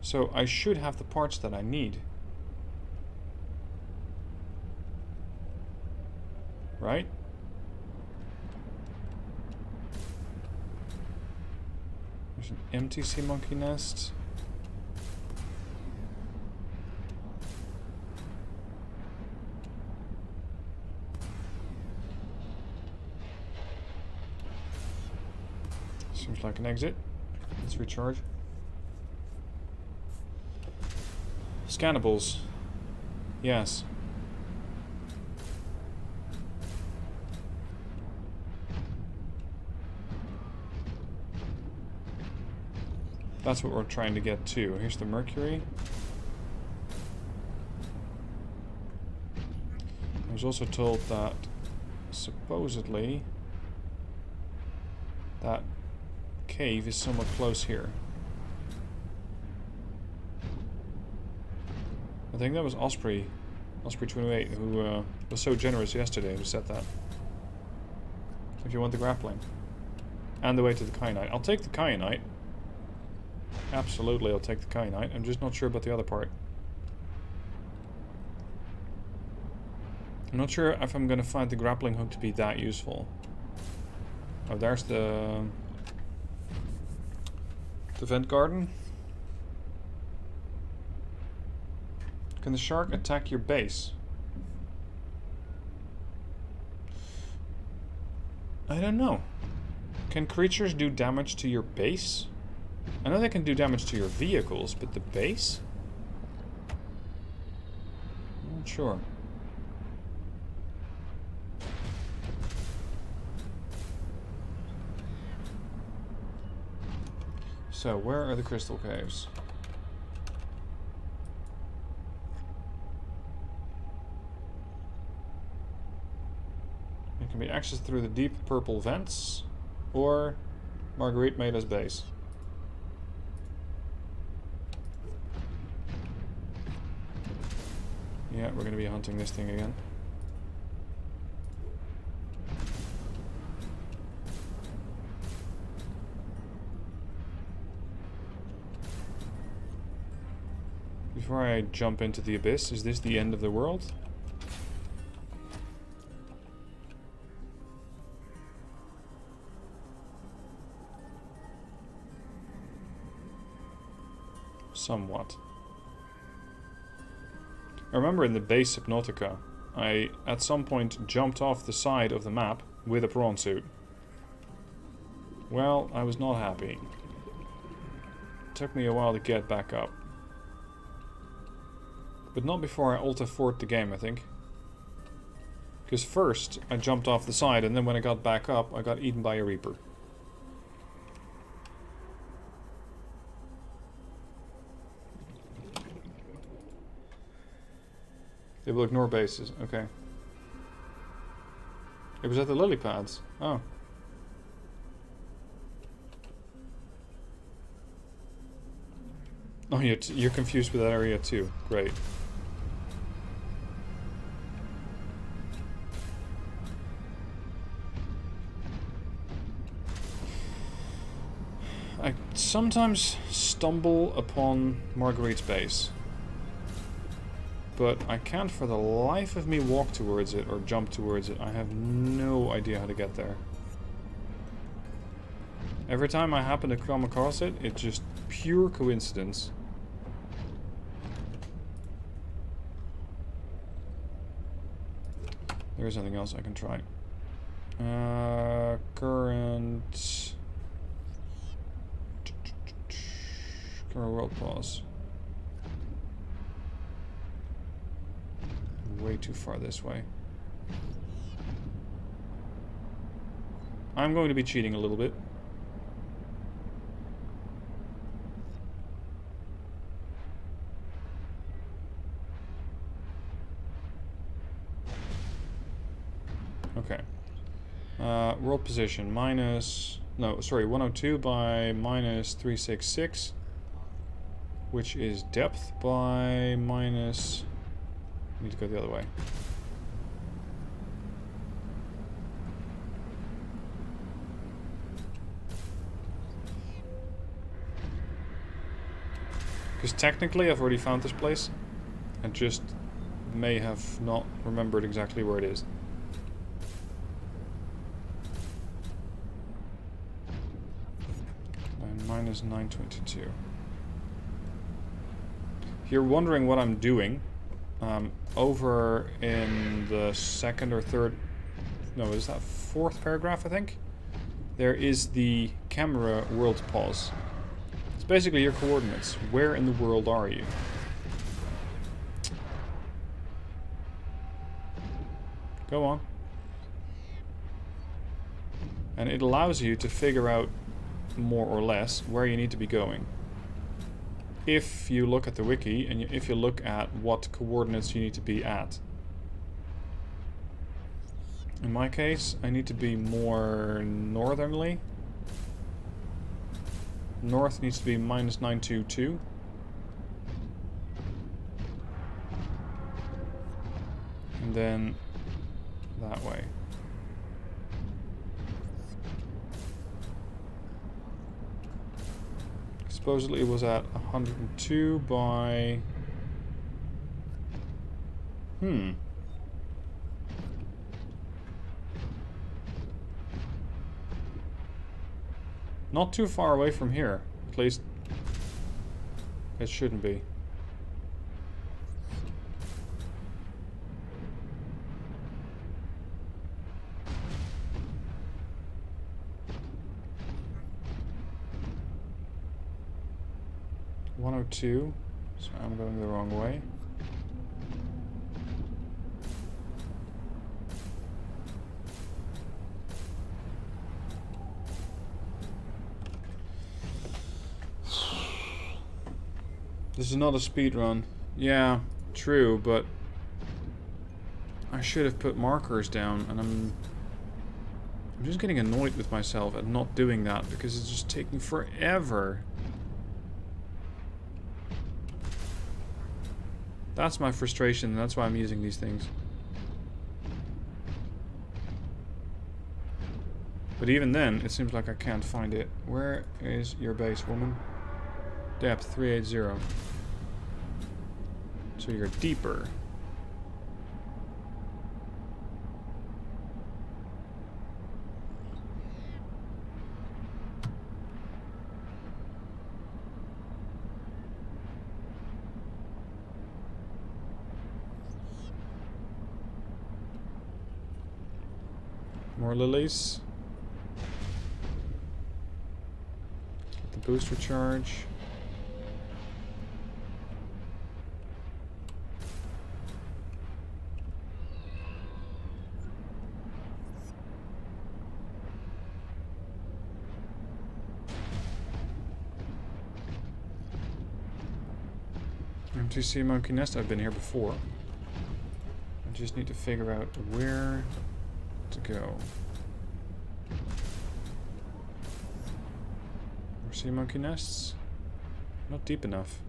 So I should have the parts that I need. Right? There's an empty sea monkey nest. Seems like an exit. Let's recharge. Scannables. Yes. That's what we're trying to get to. Here's the Mercury. I was also told that supposedly that cave is somewhat close here. I think that was Osprey 28, who was so generous yesterday, who said that. If you want the grappling. And the way to the kyanite. I'll take the kyanite. Absolutely, I'll take the kyanite. I'm just not sure about the other part. I'm not sure if I'm going to find the grappling hook to be that useful. Oh, there's the vent garden. Can the shark attack your base? I don't know. Can creatures do damage to your base? I know they can do damage to your vehicles, but the base? I'm not sure. So, where are the crystal caves? It can be accessed through the deep purple vents, or Marguerite made us base. Yeah, we're going to be hunting this thing again. Before I jump into the abyss, is this the end of the world? Somewhat. I remember in the base Subnautica, I at some point jumped off the side of the map with a prawn suit. Well, I was not happy. It took me a while to get back up. But not before I Alt-F4'd the game, I think. Because first, I jumped off the side, and then when I got back up, I got eaten by a Reaper. They will ignore bases. Okay. It was at the lily pads. Oh. Oh, you're confused with that area too. Great. I sometimes stumble upon Marguerite's base, but I can't for the life of me walk towards it or jump towards it. I have no idea how to get there. Every time I happen to come across it, it's just pure coincidence. There is something else I can try. Current world pause. Way too far this way. I'm going to be cheating a little bit. Okay. World position minus... No, sorry, 102 by minus 366. Which is depth by minus... I need to go the other way. Because technically I've already found this place. I just may have not remembered exactly where it is. And minus 922. If you're wondering what I'm doing, over in the second or third, no, is that fourth paragraph, I think? There is the camera world pause. It's basically your coordinates. Where in the world are you? Go on. And it allows you to figure out more or less where you need to be going. If you look at the wiki and if you look at what coordinates you need to be at. In my case, I need to be more northernly. North needs to be minus 922. And then that way. Supposedly it was at 102 by... Not too far away from here. At least it shouldn't be. .102, so I'm going the wrong way. This is not a speed run. Yeah, true, but I should have put markers down, and I'm just getting annoyed with myself at not doing that because it's just taking forever. That's my frustration, and that's why I'm using these things. But even then, it seems like I can't find it. Where is your base, woman? Depth 380. So you're deeper. More lilies. The booster charge. MTC Monkey Nest, I've been here before. I just need to figure out where to go. More sea monkey nests? Not deep enough.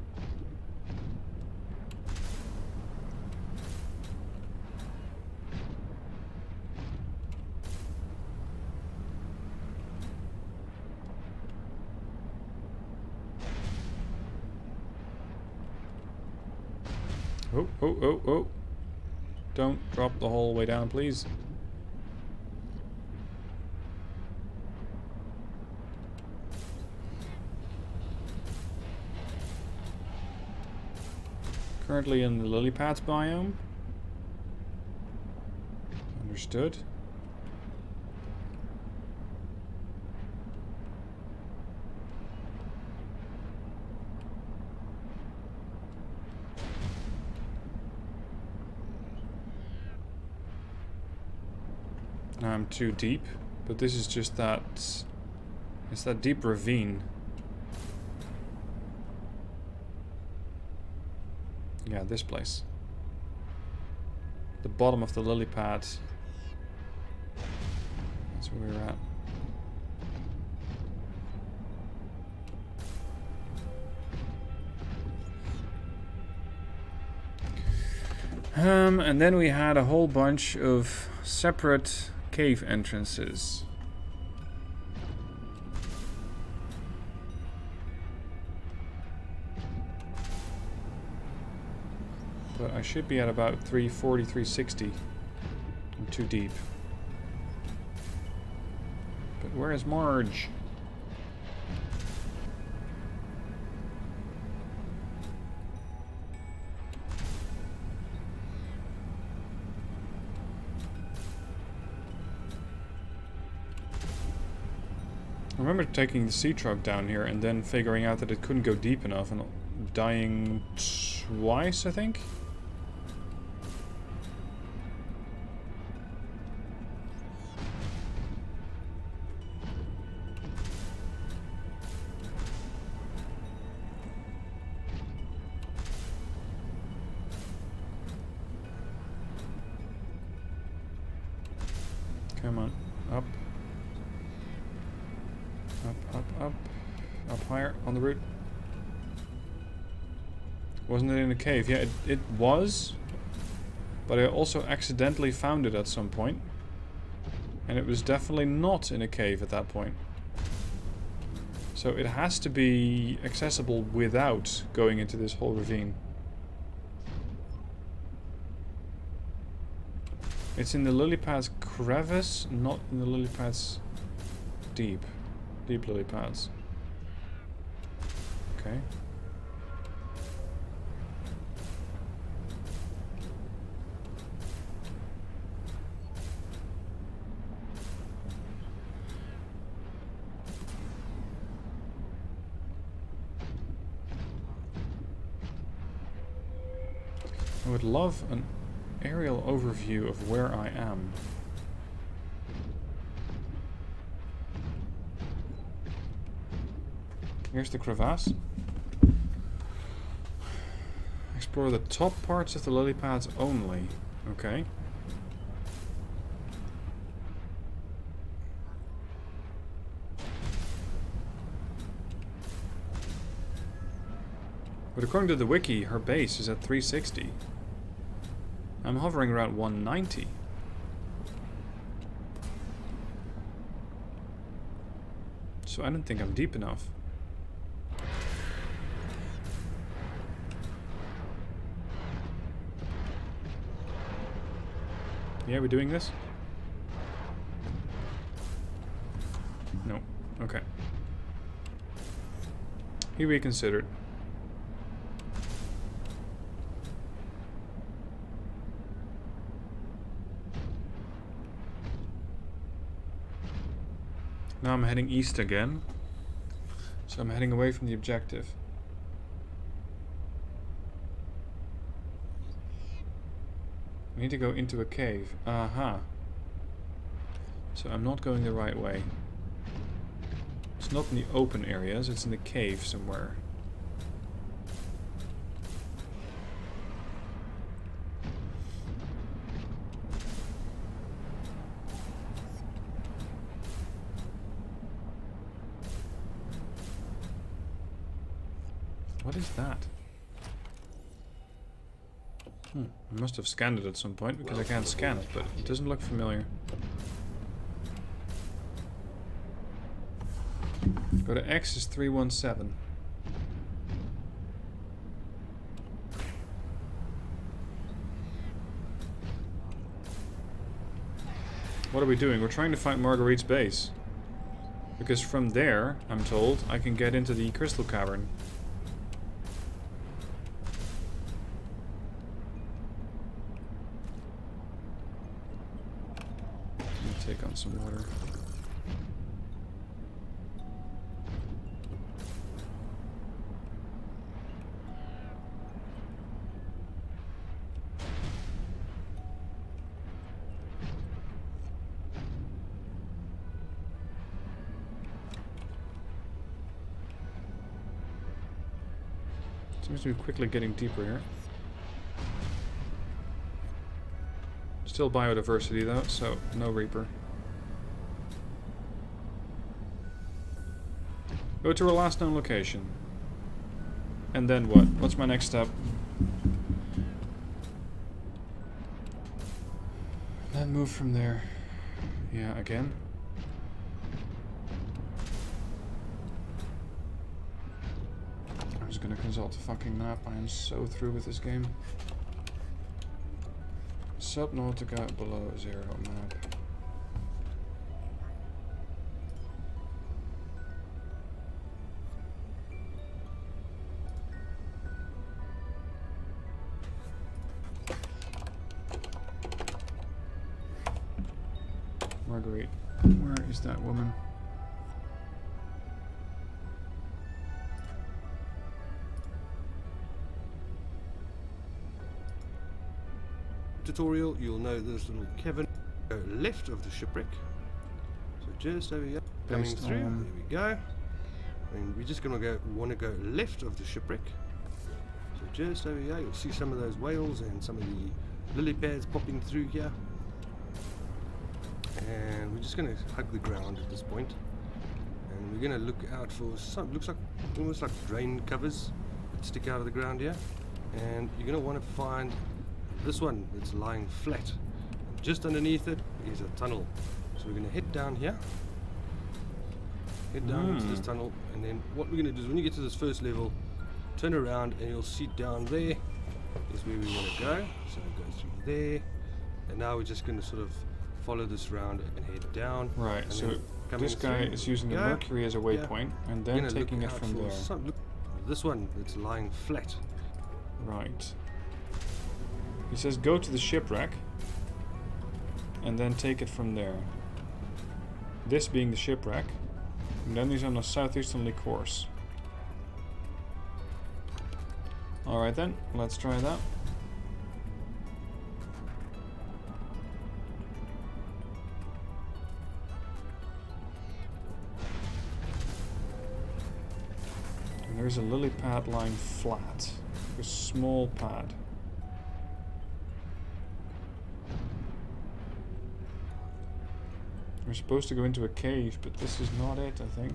Oh, oh, oh, oh. Don't drop the whole way down, please. Currently in the lily pads biome. Understood. I'm too deep, but this is just that... It's that deep ravine. Yeah, this place. The bottom of the lily pad. That's where we're at. And then we had a whole bunch of separate cave entrances. But I should be at about 340, 360. I'm too deep. But where is Marge? I remember taking the sea truck down here and then figuring out that it couldn't go deep enough and dying twice, I think. Come on, up. Up higher on the route. Wasn't it in a cave? Yeah, it was. But I also accidentally found it at some point. And it was definitely not in a cave at that point. So it has to be accessible without going into this whole ravine. It's in the lily pads crevice, not in the lily pads deep. Deep lily pads. Okay. I would love an aerial overview of where I am. Here's the crevasse. Explore the top parts of the lily pads only. Okay. But according to the wiki, her base is at 360. I'm hovering around 190. So I don't think I'm deep enough. Yeah, we're doing this? No. Okay. He reconsidered. Now I'm heading east again. So I'm heading away from the objective. I need to go into a cave. Aha. So I'm not going the right way. It's not in the open areas, it's in the cave somewhere. What is that? I must have scanned it at some point because I can't scan it, but it doesn't look familiar. Go to X is 317. What are we doing? We're trying to find Marguerite's base. Because from there, I'm told, I can get into the crystal cavern. Let me take on some water. Seems to be quickly getting deeper here. Still biodiversity though, so no Reaper. Go to our last known location. And then what? What's my next step? Then move from there. Yeah, again. I'm just gonna consult the fucking map. I am so through with this game. Subnautica below zero map. Marguerite, where is that woman? Tutorial, you'll know this little cavern left of the shipwreck. So just over here, coming Based through. on- There we go. And we're just gonna want to go left of the shipwreck. So just over here, you'll see some of those whales and some of the lily pads popping through here. And we're just gonna hug the ground at this point. And we're gonna look out for some, looks like almost like drain covers that stick out of the ground here. And you're gonna want to find this one that's lying flat. And just underneath it is a tunnel. So we're going to head down here. Head down into this tunnel. And then what we're going to do is when you get to this first level, turn around and you'll see down there is where we want to go. So it goes through there. And now we're just going to sort of follow this round and head down. Right, And so then coming this guy through, is using the go. Mercury as a waypoint and We're then gonna taking look it out from for there. look, this one that's lying flat. Right. He says go to the shipwreck and then take it from there. This being the shipwreck, and then he's on a southeasterly course. Alright then, let's try that. And there's a lily pad lying flat. A small pad. We're supposed to go into a cave, but this is not it, I think.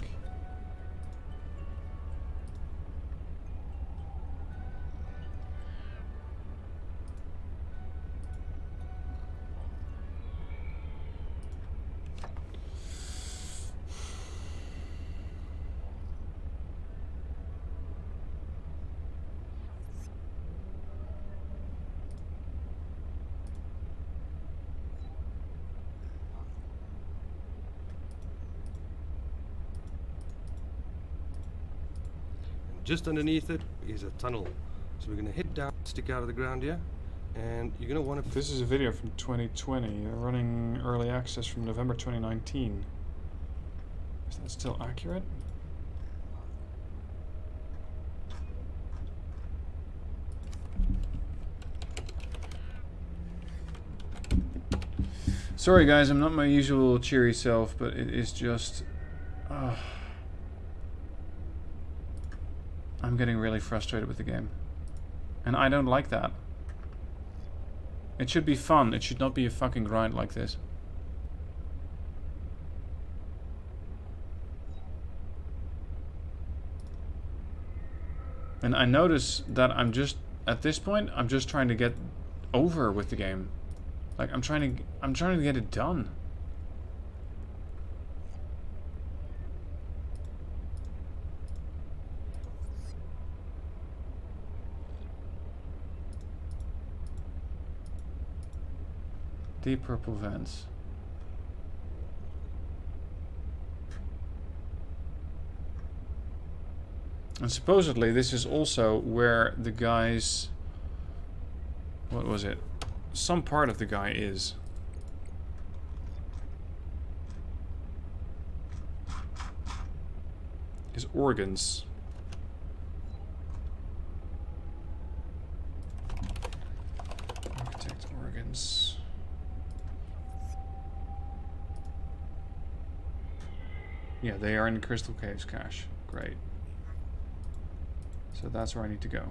Just underneath it is a tunnel. So we're going to head down, stick out of the ground here, and you're going to want to... This is a video from 2020, running early access from November 2019. Is that still accurate? Sorry guys, I'm not my usual cheery self, but it is just... I'm getting really frustrated with the game. And I don't like that. It should be fun, it should not be a fucking grind like this. And I notice that I'm just, at this point, I'm just trying to get over with the game. Like, I'm trying to get it done. Deep purple vents. And supposedly this is also where the guy's... What was it? Some part of the guy is. His organs. Architect organs. Yeah, they are in the Crystal Caves cache. Great. So that's where I need to go.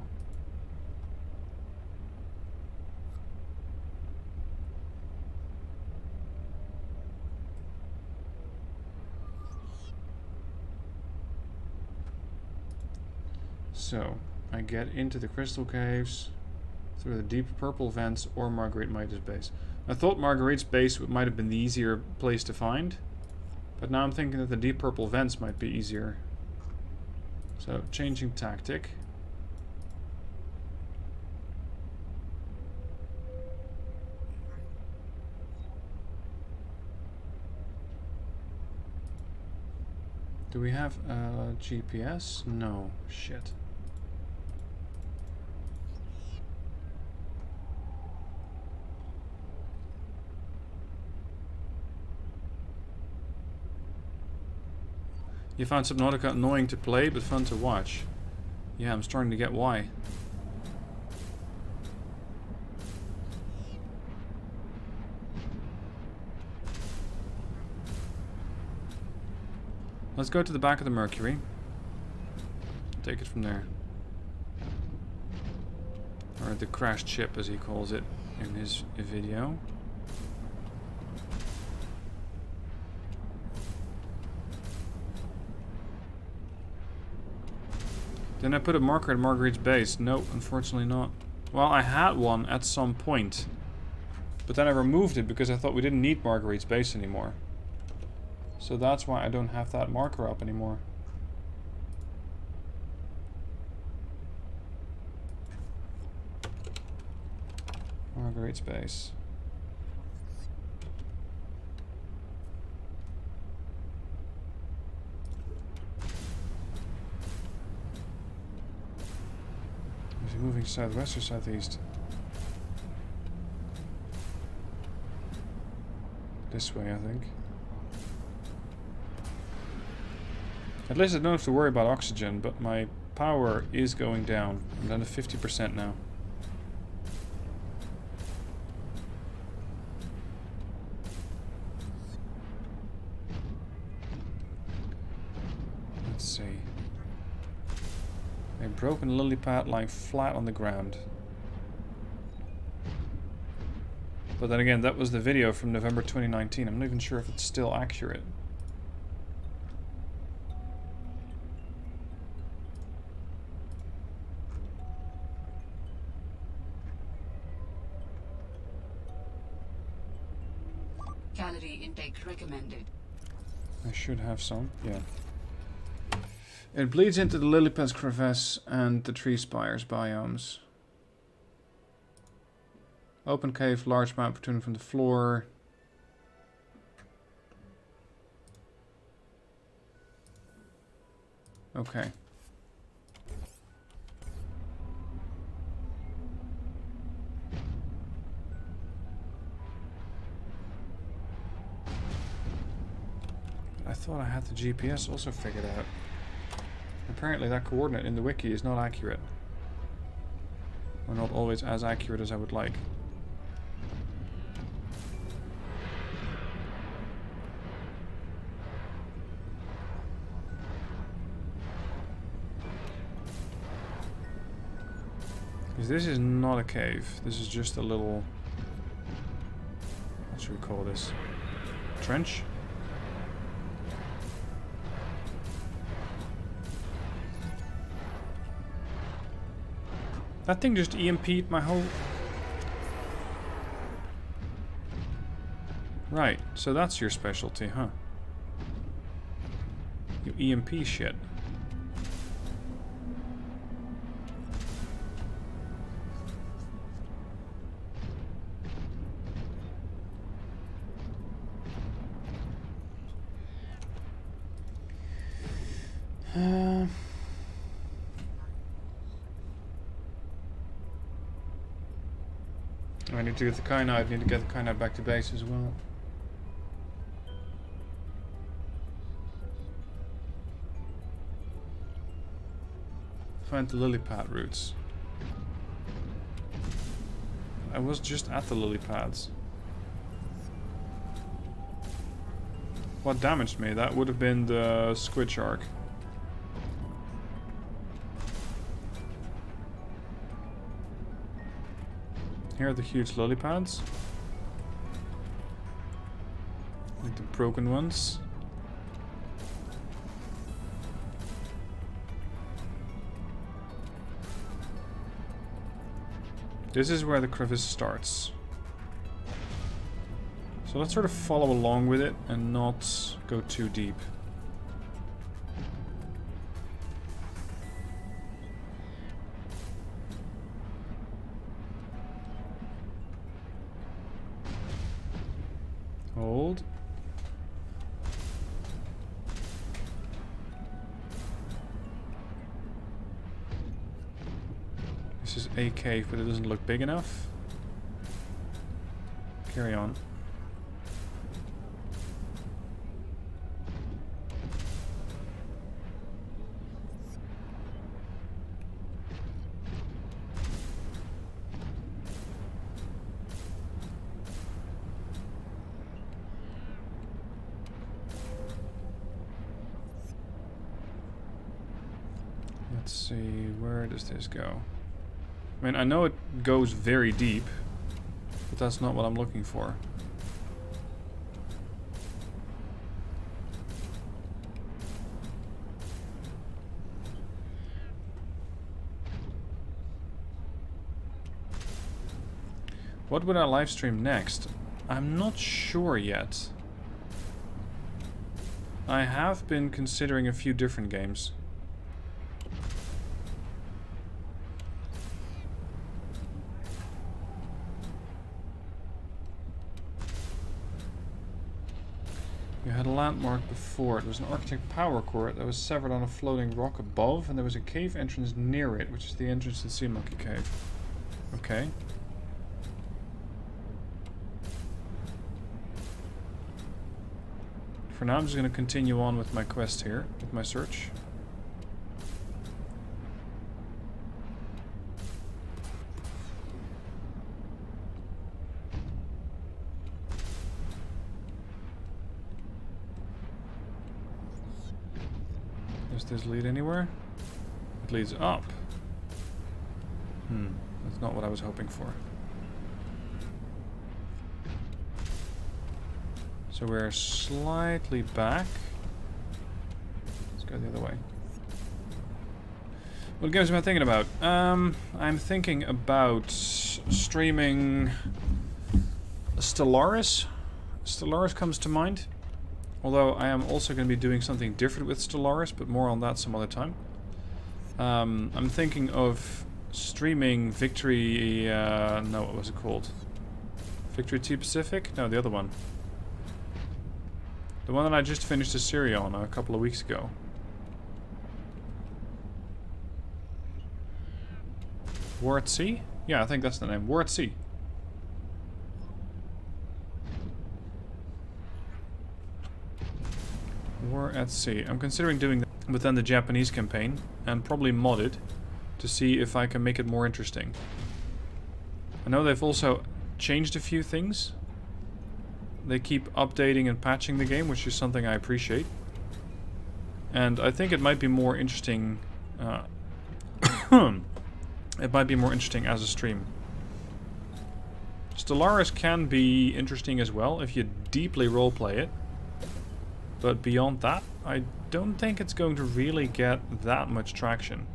So, I get into the Crystal Caves through the deep purple vents or Marguerite Midas base. I thought Marguerite's base might have been the easier place to find, but now I'm thinking that the deep purple vents might be easier. So, changing tactic. Do we have GPS? No. Shit. You found Subnautica annoying to play, but fun to watch. Yeah, I'm starting to get why. Let's go to the back of the Mercury. Take it from there. Or the crashed ship, as he calls it in his video. Didn't I put a marker at Marguerite's base? No, unfortunately not. Well, I had one at some point. But then I removed it because I thought we didn't need Marguerite's base anymore. So that's why I don't have that marker up anymore. Marguerite's base. Is he moving southwest or southeast? This way, I think. At least I don't have to worry about oxygen, but my power is going down. I'm down to 50% now. Let's see. A broken lily pad lying flat on the ground. But then again, that was the video from November 2019. I'm not even sure if it's still accurate. Calorie intake recommended. I should have some, yeah. It bleeds into the lily pads crevasse and the tree spires biomes. Open cave, large mount protruding from the floor. Okay. I thought I had the GPS also figured out. Apparently that coordinate in the wiki is not accurate. Or not always as accurate as I would like. Because this is not a cave. This is just a little... What should we call this? Trench? That thing just EMP'd my whole... Right, so that's your specialty, huh? You EMP shit. I need to get the kyanite. I need to get the kyanite back to base as well. Find the lily pad roots. I was just at the lily pads. What damaged me? That would have been the squid shark. Here are the huge lily pads. Like the broken ones. This is where the crevice starts. So let's sort of follow along with it and not go too deep. Hold. This is a cave, but it doesn't look big enough. Carry on. Let's see, where does this go? I mean, I know it goes very deep, but that's not what I'm looking for. What would I live stream next? I'm not sure yet. I have been considering a few different games. You had a landmark before. It was an architect power core that was severed on a floating rock above, and there was a cave entrance near it, which is the entrance to the Sea Monkey Cave. Okay. For now, I'm just going to continue on with my quest here, with my search. Does this lead anywhere? It leads up. That's not what I was hoping for. So we're slightly back. Let's go the other way. What games am I thinking about? I'm thinking about streaming Stellaris. Stellaris comes to mind. Although I am also going to be doing something different with Stellaris, but more on that some other time. I'm thinking of streaming Victory... no, what was it called? Victory T Pacific? No, the other one. The one that I just finished a series on a couple of weeks ago. War at Sea? Yeah, I think that's the name. War at Sea. War at Sea. I'm considering doing that within the Japanese campaign and probably mod it to see if I can make it more interesting. I know they've also changed a few things. They keep updating and patching the game, which is something I appreciate. And I think it might be more interesting. It might be more interesting as a stream. Stellaris can be interesting as well if you deeply roleplay it. But beyond that, I don't think it's going to really get that much traction.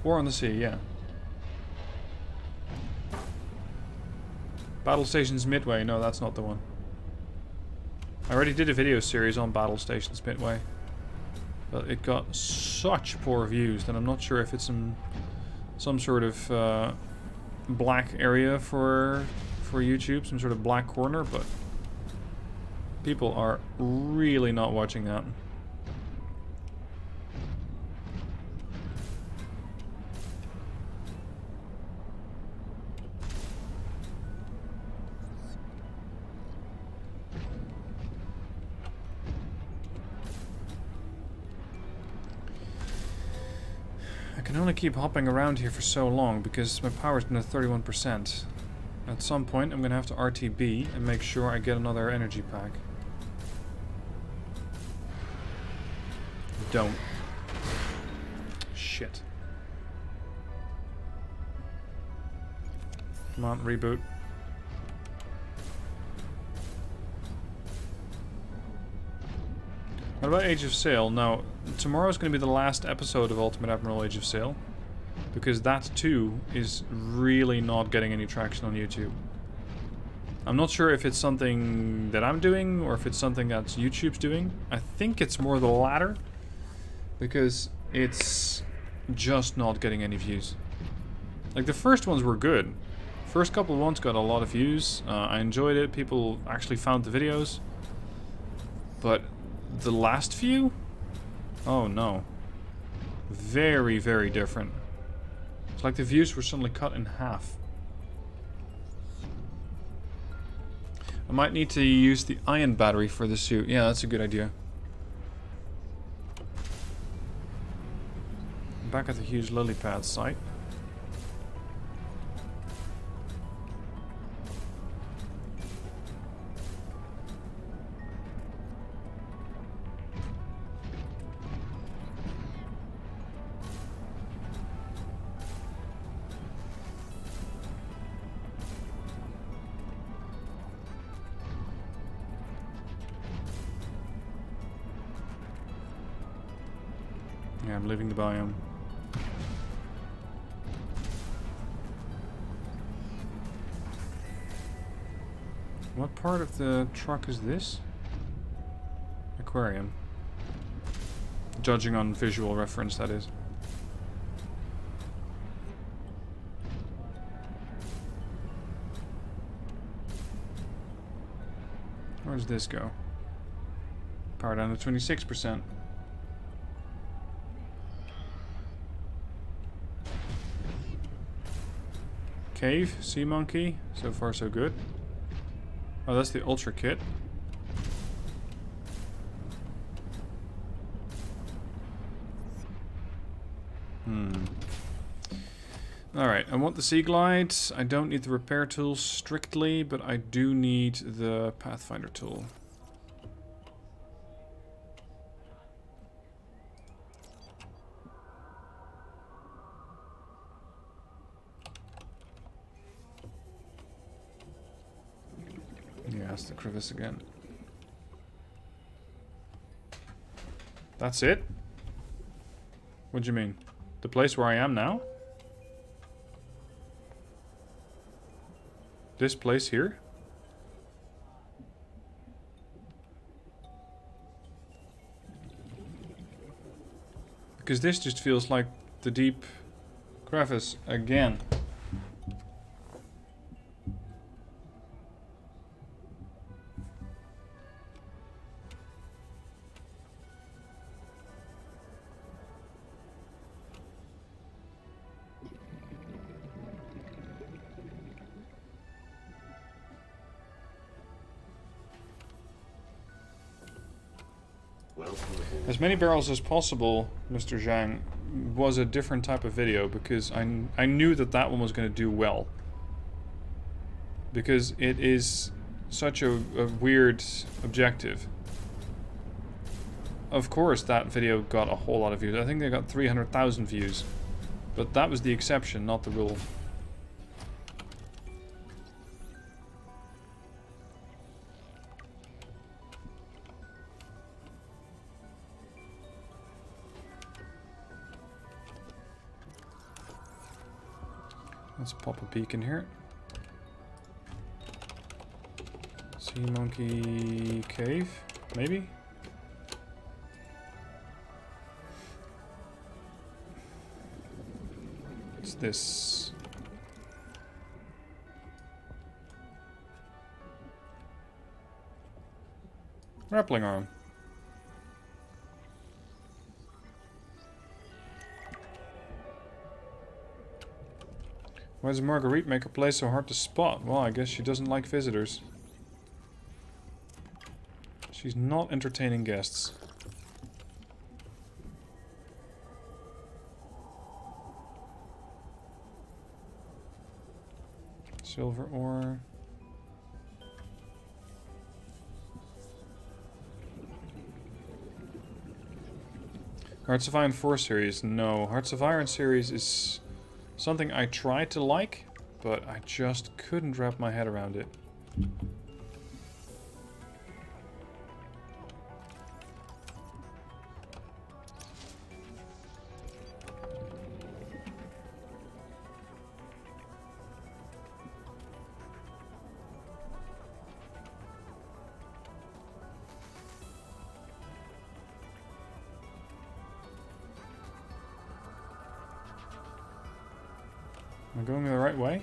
War on the Sea, yeah. Battle Stations Midway, no, that's not the one. I already did a video series on Battle Stations Midway. But it got such poor views that I'm not sure if it's some sort of black area for YouTube, some sort of black corner, but people are really not watching that. I can only keep hopping around here for so long because my power's been at 31%. At some point I'm gonna have to RTB and make sure I get another energy pack. Don't. Shit. Come on, reboot. What about Age of Sail? Now, tomorrow's going to be the last episode of Ultimate Admiral Age of Sail, because that too is really not getting any traction on YouTube. I'm not sure if it's something that I'm doing or if it's something that YouTube's doing. I think it's more the latter, because it's just not getting any views. Like, the first ones were good. First couple of ones got a lot of views. I enjoyed it. People actually found the videos. But the last few? Oh no. Very, very different. It's like the views were suddenly cut in half. I might need to use the ion battery for the suit. Yeah, that's a good idea. Back at the huge lily pad site. Yeah, I'm leaving the biome. What part of the truck is this? Aquarium. Judging on visual reference, that is. Where does this go? Power down to 26%. Cave, sea monkey, so far so good. Oh, that's the ultra kit. Alright, I want the Sea Glide. I don't need the repair tools strictly, but I do need the Pathfinder tool. Yeah, that's the crevice again. That's it? What do you mean? The place where I am now? This place here? Because this just feels like the deep crevice again. As many barrels as possible, Mr. Zhang, was a different type of video because I knew that that one was going to do well. Because it is such a weird objective. Of course that video got a whole lot of views. I think they got 300,000 views. But that was the exception, not the rule. Let's pop a beacon here. Sea monkey cave, maybe? What's this? Grappling arm. Why does Marguerite make her place so hard to spot? Well, I guess she doesn't like visitors. She's not entertaining guests. Silver ore. Hearts of Iron 4 series? No. Hearts of Iron series is something I tried to like, but I just couldn't wrap my head around it. Am I going the right way?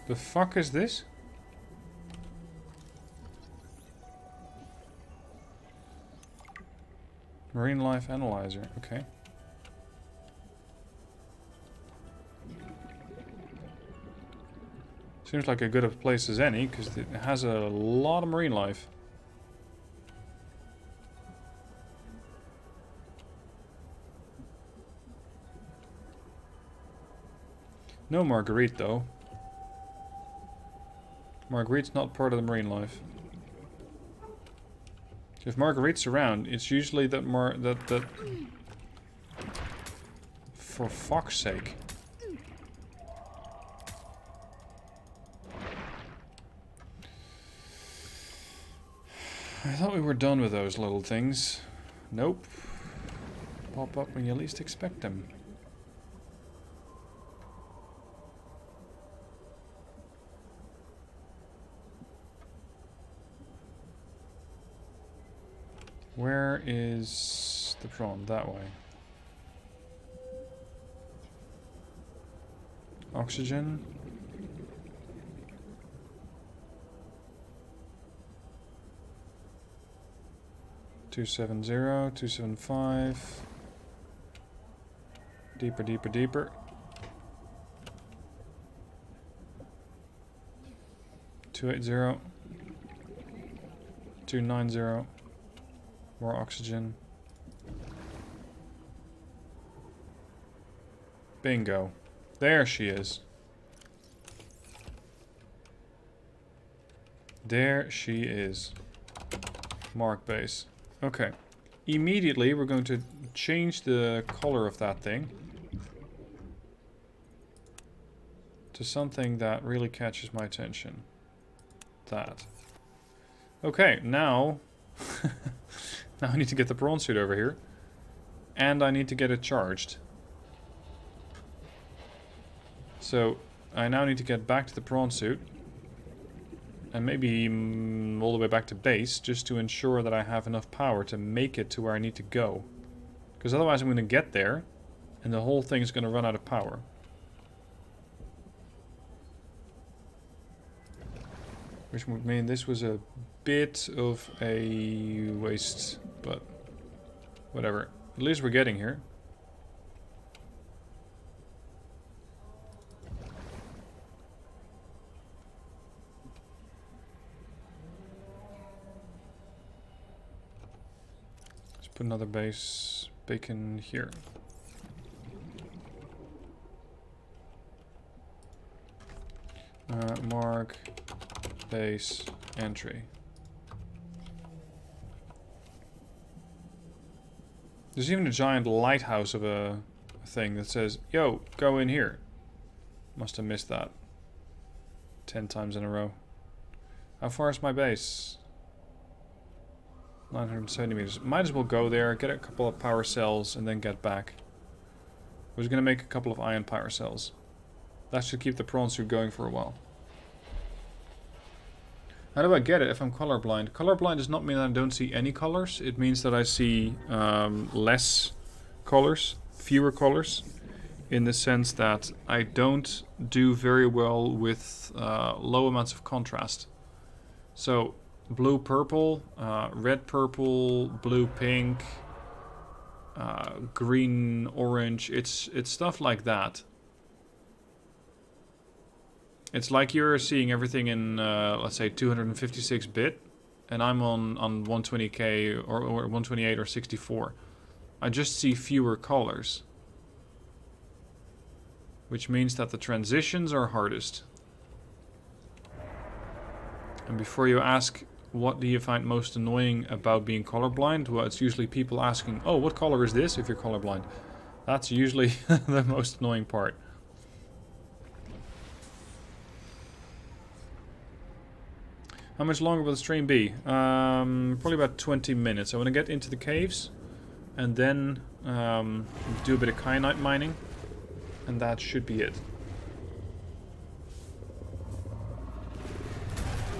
The fuck is this? Marine life analyzer, okay. Seems like a good a place as any, because it has a lot of marine life. No Marguerite though. Marguerite's not part of the marine life. If Marguerite's around, it's usually that that for fuck's sake. I thought we were done with those little things. Nope. Pop up when you least expect them. Where is the prawn? That way. Oxygen. $270, $275. Deeper, deeper, deeper. $280. $290. More oxygen. Bingo. There she is. There she is. Mark base. Okay. Immediately we're going to change the color of that thing to something that really catches my attention. That. Okay, now now I need to get the prawn suit over here. And I need to get it charged. So I now need to get back to the prawn suit. And maybe all the way back to base, just to ensure that I have enough power to make it to where I need to go. Because otherwise I'm going to get there, and the whole thing's going to run out of power. Which would mean this was a bit of a waste, but whatever. At least we're getting here. Let's put another base beacon here. Mark base entry. There's even a giant lighthouse of a thing that says, yo, go in here. Must have missed that 10 times in a row. How far is my base? 970 meters. Might as well go there, get a couple of power cells, and then get back. We're just going to make a couple of ion power cells. That should keep the prawn suit going for a while. How do I get it if I'm colorblind? Colorblind does not mean that I don't see any colors. It means that I see less colors, fewer colors, in the sense that I don't do very well with low amounts of contrast. So blue purple, red purple, blue pink, green orange, it's stuff like that. It's like you're seeing everything in let's say 256 bit and I'm on 120k or 128 or 64. I just see fewer colors, which means that the transitions are hardest. And before you ask, what do you find most annoying about being colorblind? Well, it's usually people asking, oh, what color is this if you're colorblind? That's usually the most annoying part. How much longer will the stream be? Probably about 20 minutes. I want to get into the caves and then do a bit of kyanite mining. And that should be it.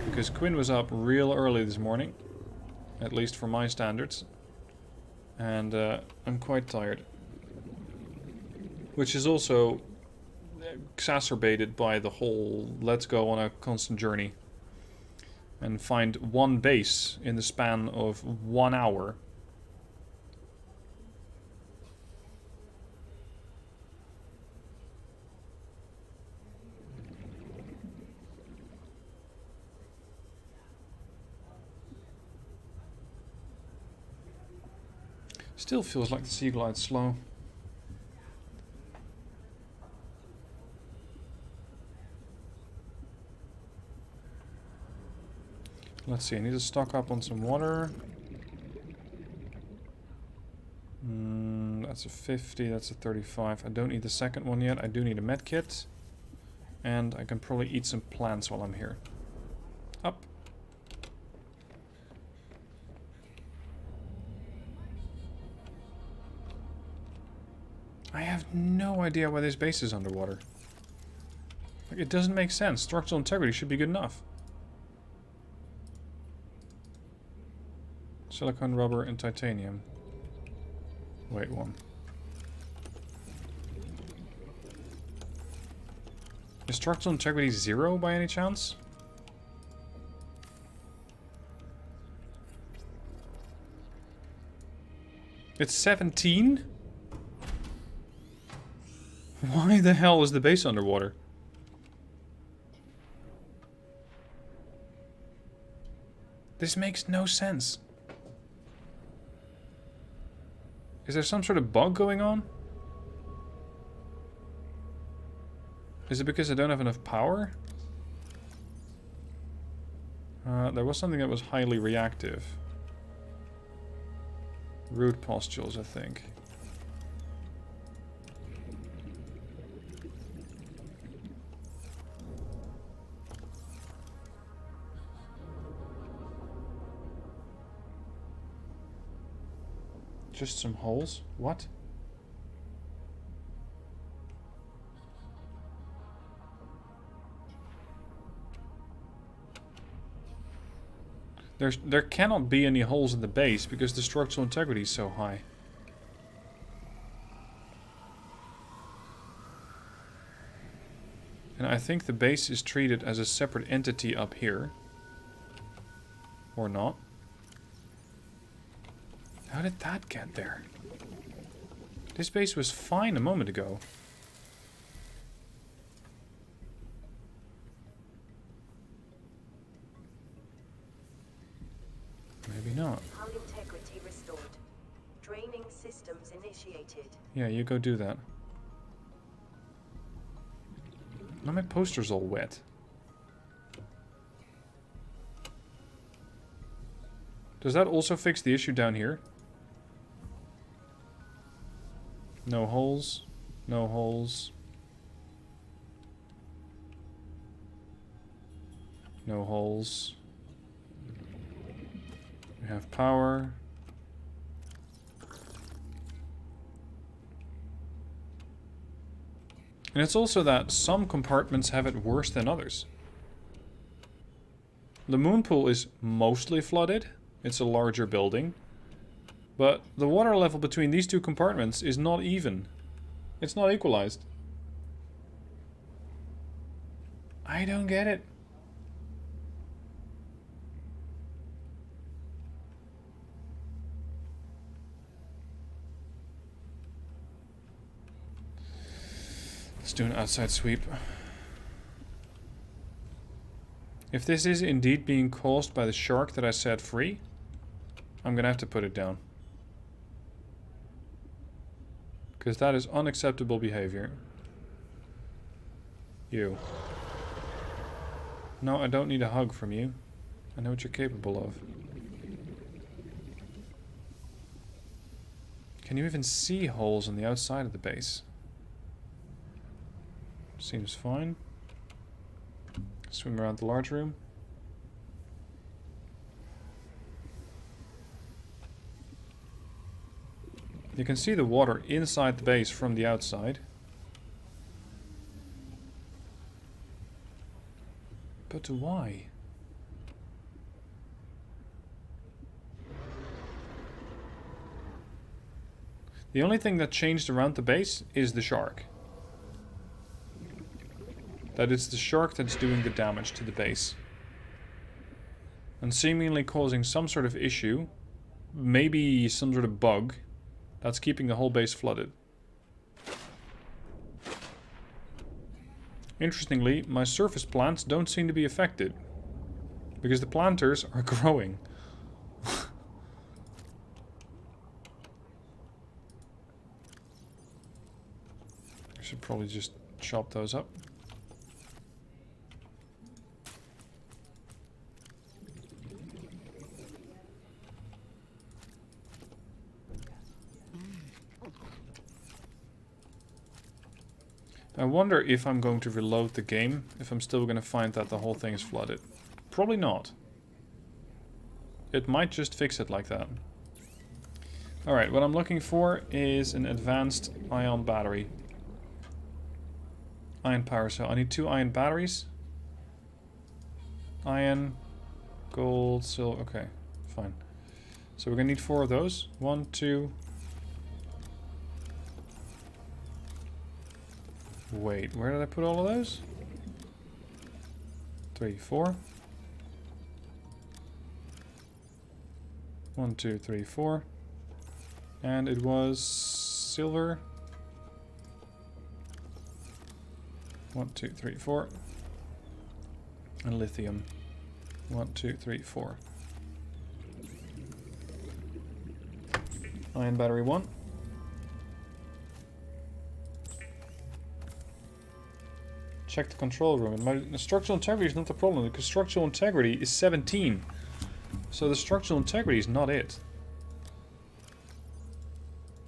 Because Quinn was up real early this morning. At least for my standards. And I'm quite tired. Which is also exacerbated by the whole let's go on a constant journey. And find one base in the span of 1 hour. Still feels like the sea glide's slow. Let's see, I need to stock up on some water. That's a 50, that's a 35. I don't need the second one yet. I do need a med kit. And I can probably eat some plants while I'm here. Up. I have no idea why this base is underwater. Like, it doesn't make sense. Structural integrity should be good enough. Silicon, rubber, and titanium. Wait, one. Is structural integrity 0 by any chance? It's 17? Why the hell is the base underwater? This makes no sense. Is there some sort of bug going on? Is it because I don't have enough power? There was something that was highly reactive. Root pustules, I think. Just some holes? What? There cannot be any holes in the base because the structural integrity is so high. And I think the base is treated as a separate entity up here. Or not. How did that get there? This base was fine a moment ago. Maybe not. Hull integrity restored. Draining systems initiated. Yeah, you go do that. Now my poster's all wet. Does that also fix the issue down here? No holes. No holes. No holes. have power. And it's also that some compartments have it worse than others. The moon pool is mostly flooded. It's a larger building. But the water level between these two compartments is not even. It's not equalized. I don't get it. Let's do an outside sweep. If this is indeed being caused by the shark that I set free, I'm gonna have to put it down. Because that is unacceptable behavior. You. No, I don't need a hug from you. I know what you're capable of. Can you even see holes on the outside of the base? Seems fine. Swim around the large room. You can see the water inside the base from the outside. But why? The only thing that changed around the base is the shark. That it's the shark that's doing the damage to the base. And seemingly causing some sort of issue, maybe some sort of bug, that's keeping the whole base flooded. Interestingly, my surface plants don't seem to be affected. Because the planters are growing. I should probably just chop those up. I wonder if I'm going to reload the game, if I'm still going to find that the whole thing is flooded. Probably not. It might just fix it like that. Alright, what I'm looking for is an advanced ion battery. Ion power cell. I need 2 ion batteries. Iron, gold, silver. Okay, fine. So we're going to need 4 of those. 1, 2... Wait, where did I put all of those? 3, 4. 1, 2, 3, 4. And it was silver. 1, 2, 3, 4. And lithium. 1, 2, 3, 4. Ion battery 1. Check the control room. And the structural integrity is not the problem, because structural integrity is 17. So the structural integrity is not it.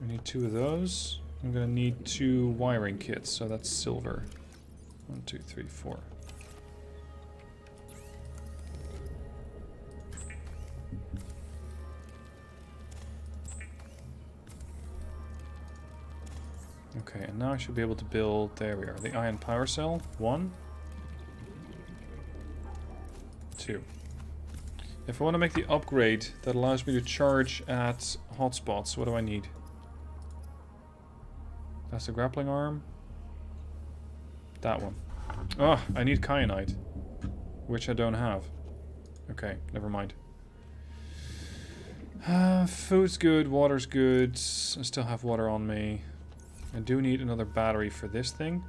I need 2 of those. I'm gonna need 2 wiring kits, so that's silver. 1, 2, 3, 4. Okay, and now I should be able to build, there we are, the ion power cell. 1, 2. If I want to make the upgrade that allows me to charge at hotspots, what do I need? That's the grappling arm. That one. Oh, I need kyanite, which I don't have. Okay, never mind. Food's good, water's good. I still have water on me. I do need another battery for this thing.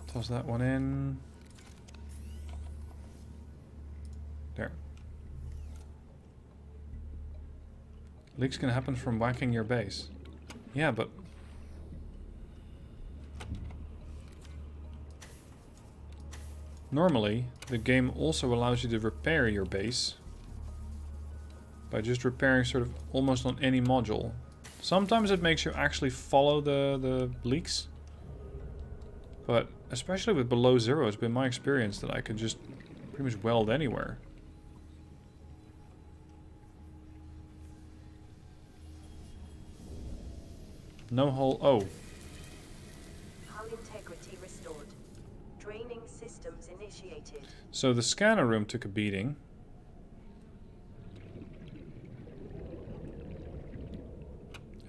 Toss that one in. There. Leaks can happen from whacking your base. Yeah, but... normally, the game also allows you to repair your base by just repairing sort of almost on any module. Sometimes it makes you actually follow the leaks. But especially with below 0, it's been my experience that I could just pretty much weld anywhere. No hole. Oh. Hull integrity restored. Draining systems initiated. So the scanner room took a beating.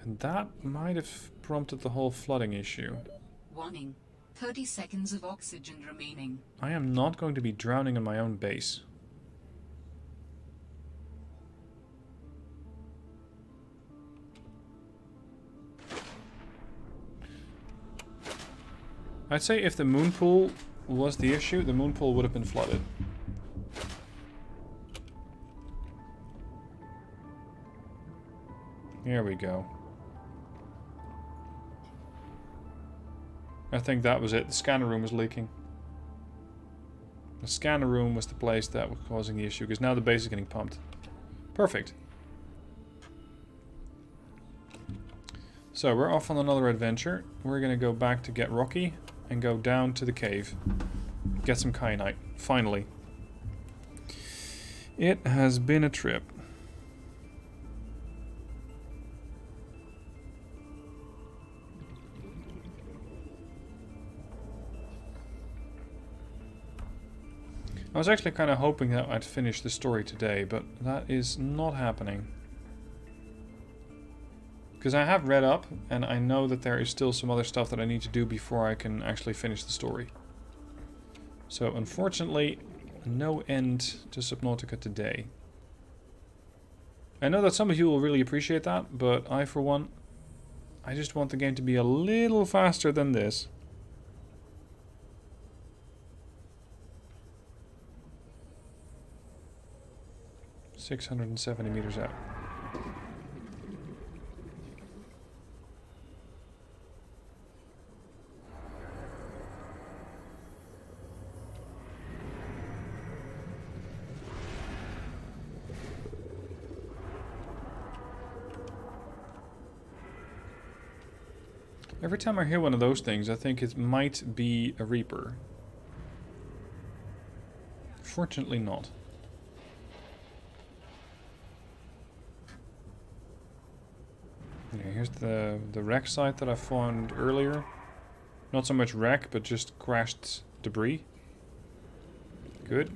And that might have prompted the whole flooding issue. Warning. 30 seconds of oxygen remaining. I am not going to be drowning in my own base. I'd say if the moon pool was the issue, the moon pool would have been flooded. Here we go. I think that was it. The scanner room was leaking. The scanner room was the place that was causing the issue, because now the base is getting pumped. Perfect. So we're off on another adventure. We're going to go back to get Rocky and go down to the cave. Get some kyanite. Finally. It has been a trip. I was actually kind of hoping that I'd finish the story today, but that is not happening. Because I have read up, and I know that there is still some other stuff that I need to do before I can actually finish the story. So, unfortunately, no end to Subnautica today. I know that some of you will really appreciate that, but I, for one, I just want the game to be a little faster than this. $670 meters out. Every time I hear one of those things, I think it might be a Reaper. Fortunately not. Yeah, here's the wreck site that I found earlier. Not so much wreck, but just crashed debris. Good.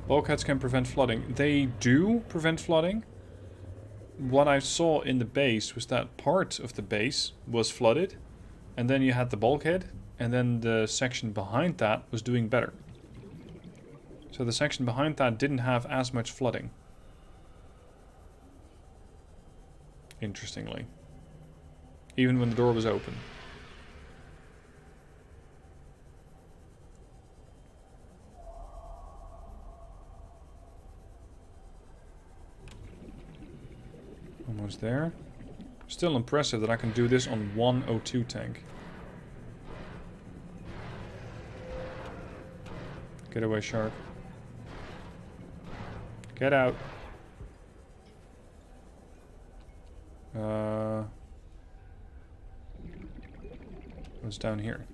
Bulkheads can prevent flooding. They do prevent flooding. What I saw in the base was that part of the base was flooded, and then you had the bulkhead, and then the section behind that was doing better. So the section behind that didn't have as much flooding. Interestingly. Even when the door was open. Almost there. Still impressive that I can do this on one O2 tank. Get away, shark. Get out. What's down here?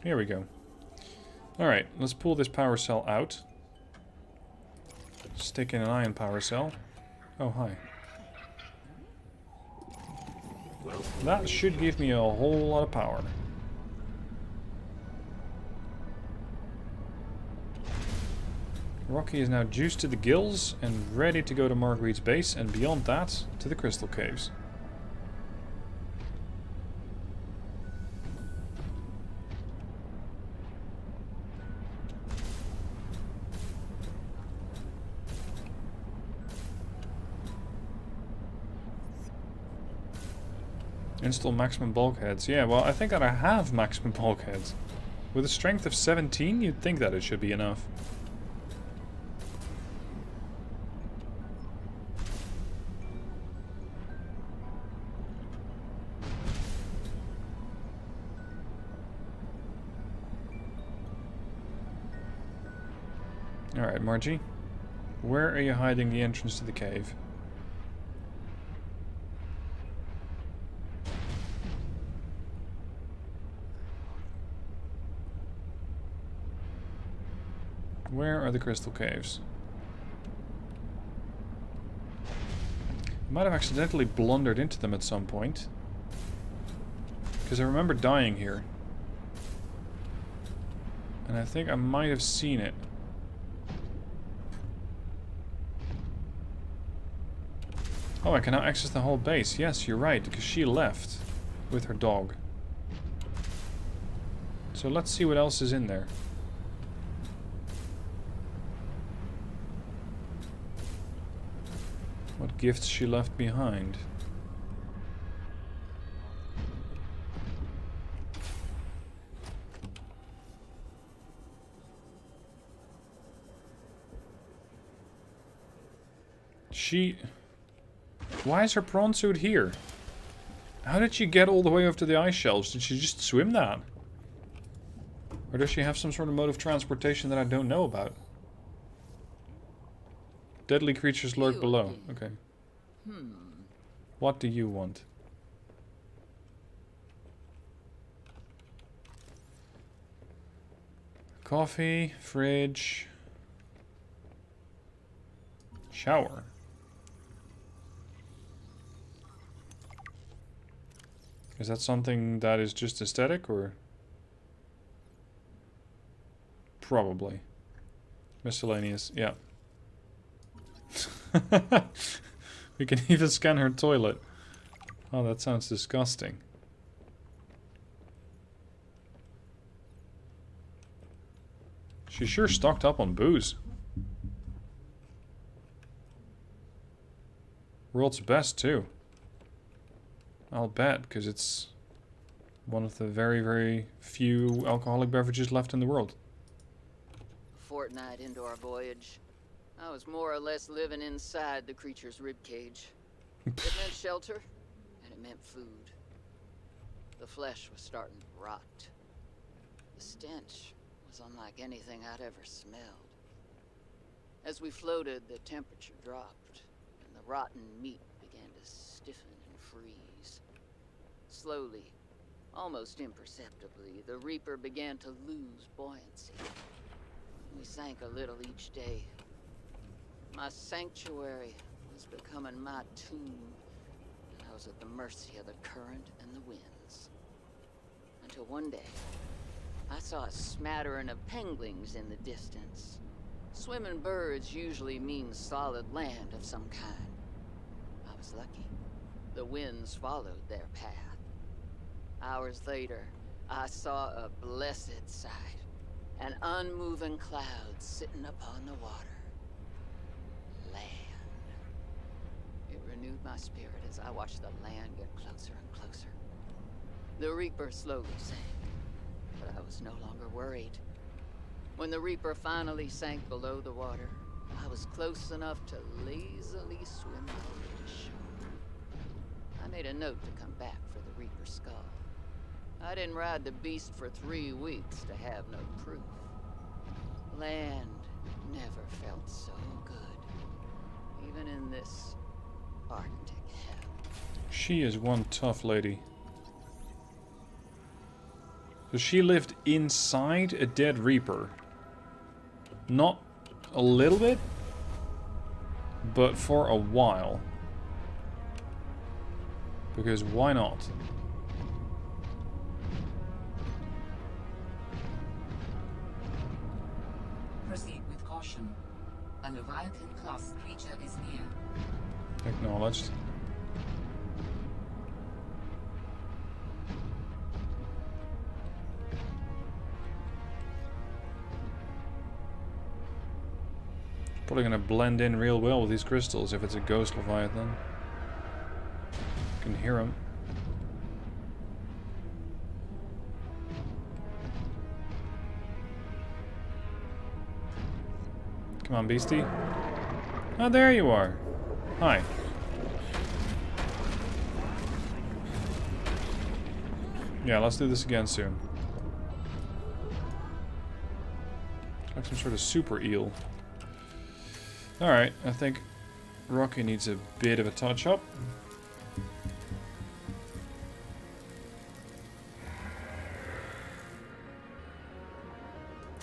Here we go. Alright, let's pull this power cell out. Stick in an ion power cell. Oh, hi. That should give me a whole lot of power. Rocky is now juiced to the gills and ready to go to Marguerite's base, and beyond that, to the crystal caves. Install maximum bulkheads. Yeah, well, I think that I have maximum bulkheads. With a strength of 17, you'd think that it should be enough. Alright, Margie. Where are you hiding the entrance to the cave? Where are the crystal caves? I might have accidentally blundered into them at some point. Because I remember dying here. And I think I might have seen it. Oh, I can now access the whole base. Yes, you're right, because she left with her dog. So let's see what else is in there. What gifts she left behind. Why is her prawn suit here? How did she get all the way up to the ice shelves? Did she just swim that? Or does she have some sort of mode of transportation that I don't know about? Deadly creatures lurk below. Okay. What do you want? Coffee, fridge, shower. Is that something that is just aesthetic, or? Probably. Miscellaneous, yeah. We can even scan her toilet. Oh, that sounds disgusting. She's sure stocked up on booze. World's best, too. I'll bet, because it's one of the very, very few alcoholic beverages left in the world. A fortnight into our voyage, I was more or less living inside the creature's ribcage. It meant shelter, and it meant food. The flesh was starting to rot. The stench was unlike anything I'd ever smelled. As we floated, the temperature dropped, and the rotten meat began to stiffen and freeze. Slowly, almost imperceptibly, the Reaper began to lose buoyancy. We sank a little each day. My sanctuary was becoming my tomb, and I was at the mercy of the current and the winds. Until one day, I saw a smattering of penguins in the distance. Swimming birds usually mean solid land of some kind. I was lucky. The winds followed their path. Hours later, I saw a blessed sight. An unmoving cloud sitting upon the water. Land. It renewed my spirit as I watched the land get closer and closer. The Reaper slowly sank, but I was no longer worried. When the Reaper finally sank below the water, I was close enough to lazily swim over to shore. I made a note to come back for the Reaper's skull. I didn't ride the beast for 3 weeks to have no proof. Land never felt so good, even in this Arctic hell. She is one tough lady. So she lived inside a dead Reaper. Not a little bit, but for a while. Because why not? Proceed with caution. A Leviathan-class creature is near. Acknowledged. Probably gonna blend in real well with these crystals if it's a ghost Leviathan. Can hear him. Come on, beastie. Oh, there you are. Hi. Yeah, let's do this again soon. Like some sort of super eel. Alright, I think Rocky needs a bit of a touch-up.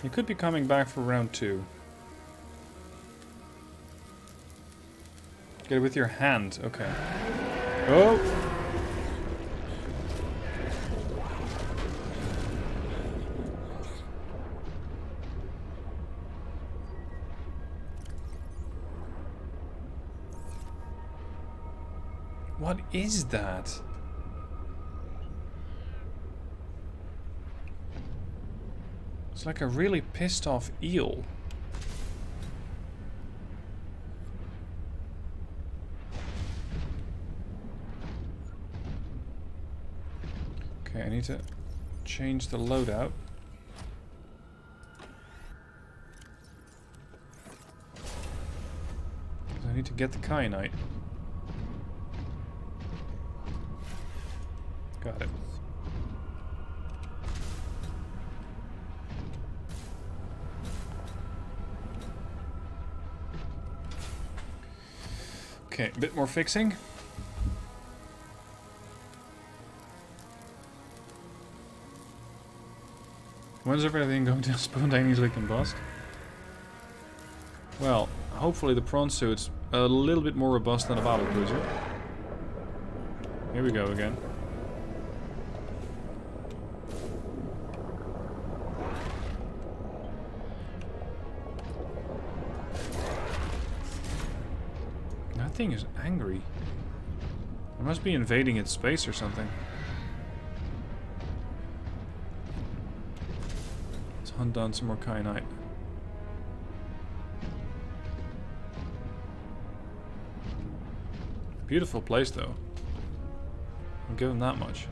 He could be coming back for round 2. Get it with your hand, okay. Oh! What is that? It's like a really pissed off eel. Okay, I need to change the loadout. I need to get the kyanite. Got it. Okay, a bit more fixing. When's everything going to spontaneously combust? Well, hopefully the prawn suit's a little bit more robust than a battle cruiser. Here we go again. That thing is angry. It must be invading its space or something. Let's hunt down some more kyanite. Beautiful place though. I'll give them that much.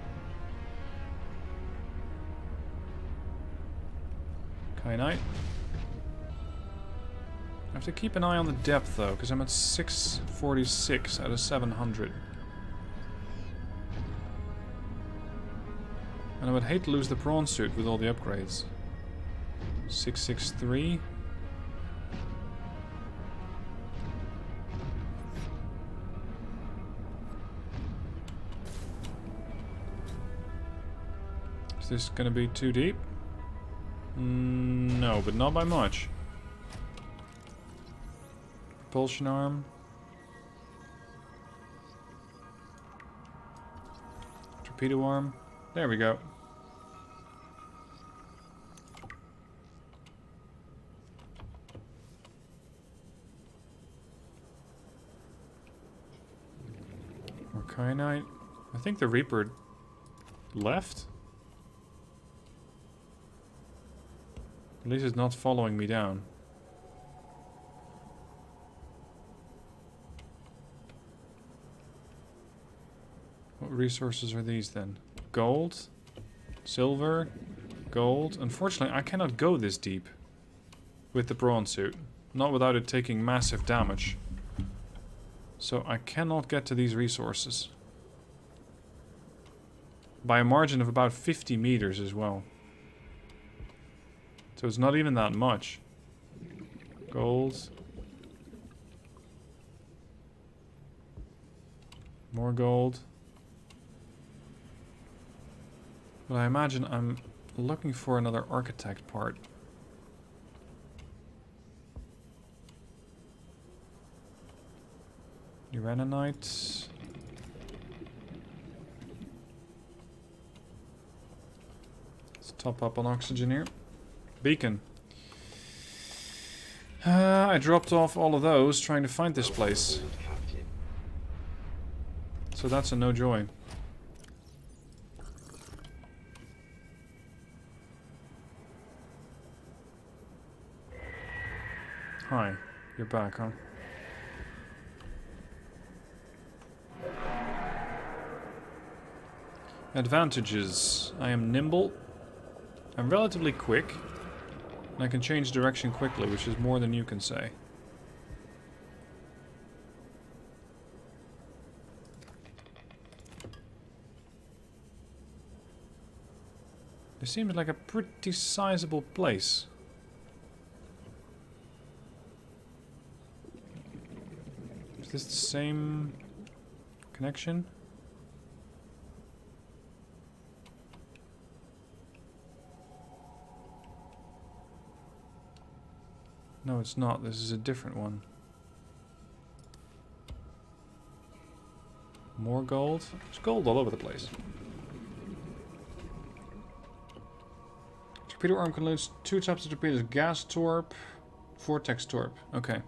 Kyanite. I have to keep an eye on the depth though, because I'm at 646 out of 700. And I would hate to lose the prawn suit with all the upgrades. 663. Is this gonna be too deep? No, but not by much. Propulsion arm. Torpedo arm. There we go. More kyanite. I think the Reaper left. At least it's not following me down. What resources are these then? Gold, silver, gold. Unfortunately, I cannot go this deep with the prawn suit. Not without it taking massive damage. So I cannot get to these resources. By a margin of about 50 meters as well. So it's not even that much. Gold. More gold. But I imagine I'm looking for another architect part. Uranite. Let's top up on oxygen here. Beacon. I dropped off all of those trying to find this place. So that's a no joy. Hi, you're back, huh? Advantages. I am nimble. I'm relatively quick. And I can change direction quickly, which is more than you can say. This seems like a pretty sizable place. Is this the same connection? No, it's not. This is a different one. More gold. There's gold all over the place. Torpedo arm can launch 2 types of torpedoes. Gas torp, vortex torp. Okay.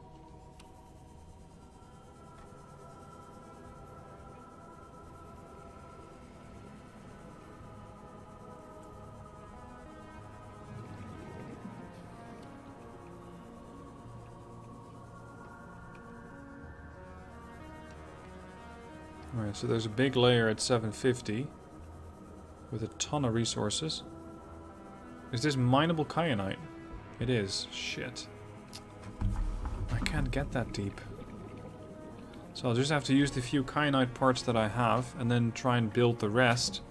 Alright, so there's a big layer at 750 with a ton of resources. Is this mineable kyanite? It is. Shit. I can't get that deep. So I'll just have to use the few kyanite parts that I have and then try and build the rest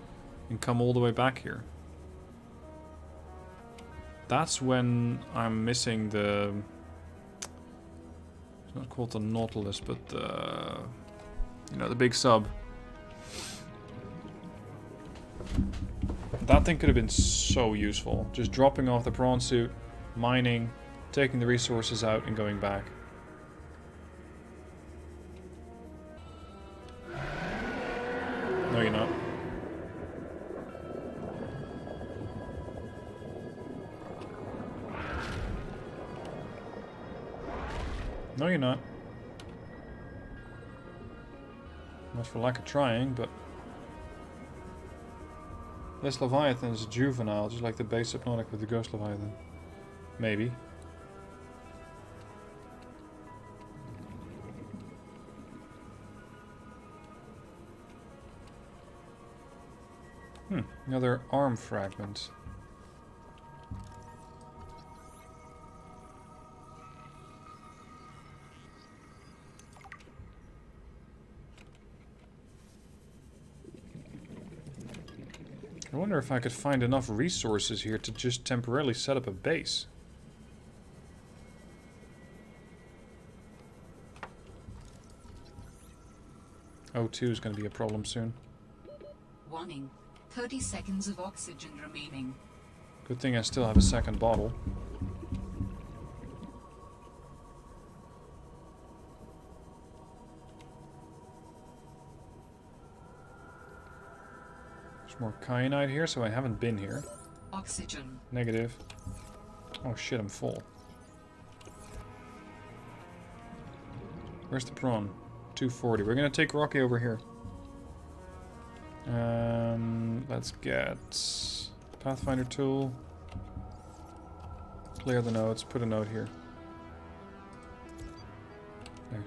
and come all the way back here. That's when I'm missing the... It's not called the Nautilus, but the... You know, the big sub. That thing could have been so useful. Just dropping off the prawn suit, mining, taking the resources out and going back. No, you're not. No, you're not. Not for lack of trying, but... This Leviathan is juvenile, just like the base Subnautica with the Ghost Leviathan. Maybe. Another arm fragment. I wonder if I could find enough resources here to just temporarily set up a base. O2 is going to be a problem soon. Warning. 30 seconds of oxygen remaining. Good thing I still have a second bottle. More kyanite here, so I haven't been here. Oxygen. Negative. Oh shit, I'm full. Where's the prawn? 240. We're gonna take Rocky over here. Let's get Pathfinder tool. Clear the notes. Put a note here. There.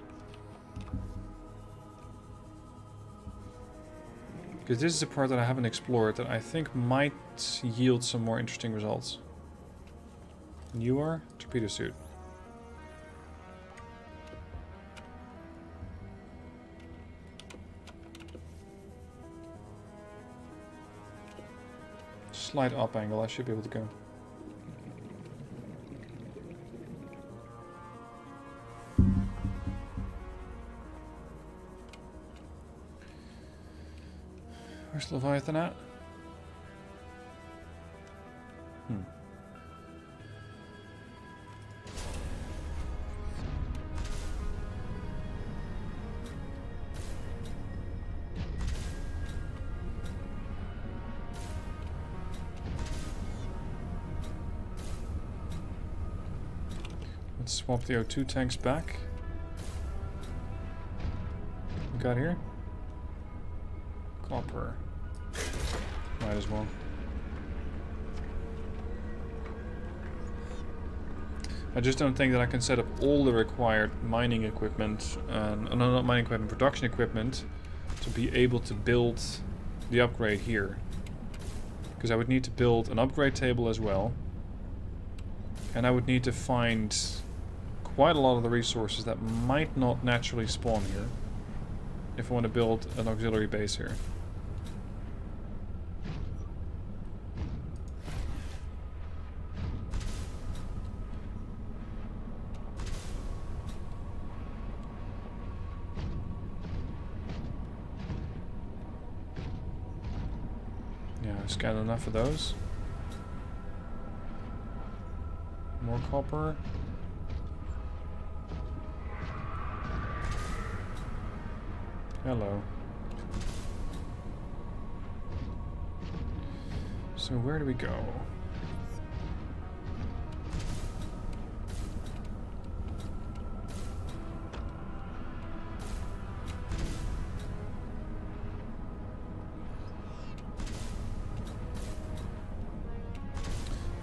Because this is a part that I haven't explored that I think might yield some more interesting results. And you are? Torpedo suit. Slight up angle, I should be able to go. Where's Leviathan at? Let's swap the O2 tanks back. What we got here? Copper. Might as well. I just don't think that I can set up all the required mining equipment, no, not mining equipment, production equipment, to be able to build the upgrade here. Because I would need to build an upgrade table as well. And I would need to find quite a lot of the resources that might not naturally spawn here if I want to build an auxiliary base here. Yeah, I've scanned enough of those. More copper. Hello. So where do we go?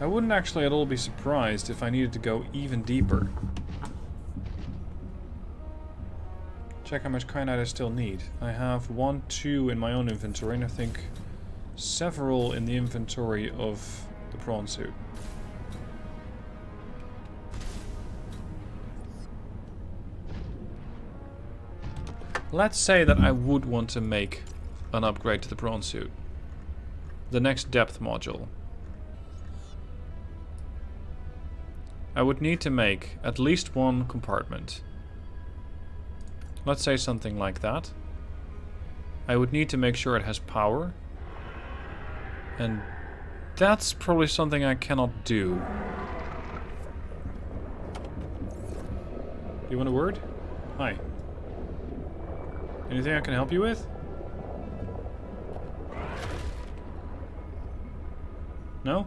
I wouldn't actually at all be surprised if I needed to go even deeper. Check how much kyanite I still need. I have 1, 2 in my own inventory, and I think several in the inventory of the prawn suit. Let's say that I would want to make an upgrade to the prawn suit. The next depth module. I would need to make at least one compartment. Let's say something like that. I would need to make sure it has power. And that's probably something I cannot do. You want a word? Hi. Anything I can help you with? No?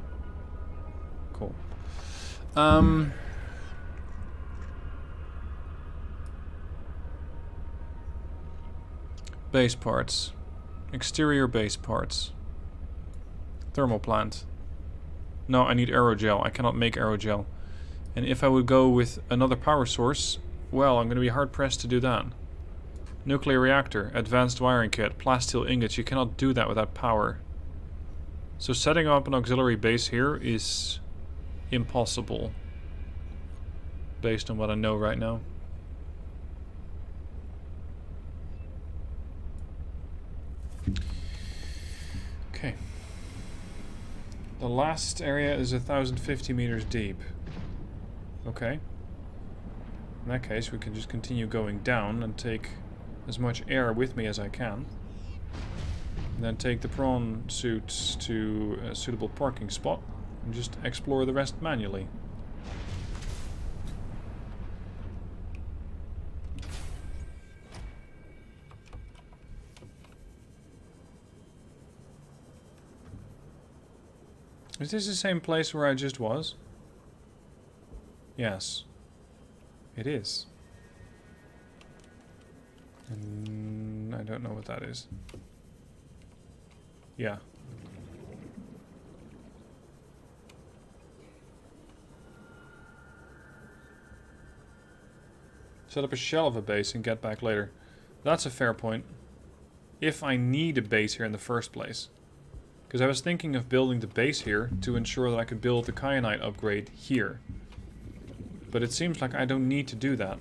Cool. Base parts. Exterior base parts. Thermal plant. No, I need aerogel. I cannot make aerogel. And if I would go with another power source, well, I'm going to be hard pressed to do that. Nuclear reactor, advanced wiring kit, plasteel ingots. You cannot do that without power. So setting up an auxiliary base here is impossible. Based on what I know right now. Okay. The last area is 1,050 meters deep. Okay. In that case, we can just continue going down and take as much air with me as I can. And then take the prawn suits to a suitable parking spot and just explore the rest manually. Is this the same place where I just was? Yes. It is. And I don't know what that is. Yeah. Set up a shell of a base and get back later. That's a fair point. If I need a base here in the first place. Because I was thinking of building the base here to ensure that I could build the kyanite upgrade here. But it seems like I don't need to do that.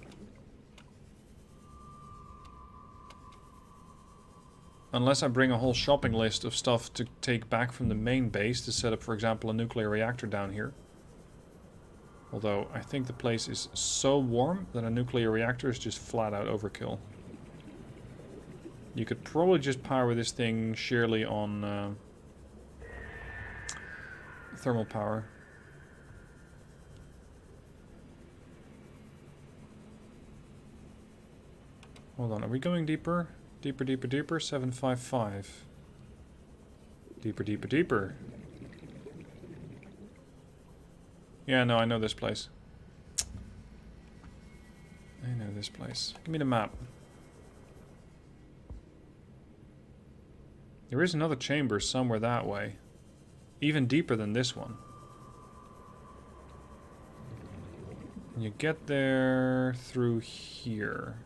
Unless I bring a whole shopping list of stuff to take back from the main base to set up, for example, a nuclear reactor down here. Although, I think the place is so warm that a nuclear reactor is just flat out overkill. You could probably just power this thing sheerly on thermal power. Hold on, are we going deeper? Deeper, deeper, deeper. 755. Deeper, deeper, deeper. Yeah, no, I know this place. I know this place. Give me the map. There is another chamber somewhere that way. Even deeper than this one. And you get there through here.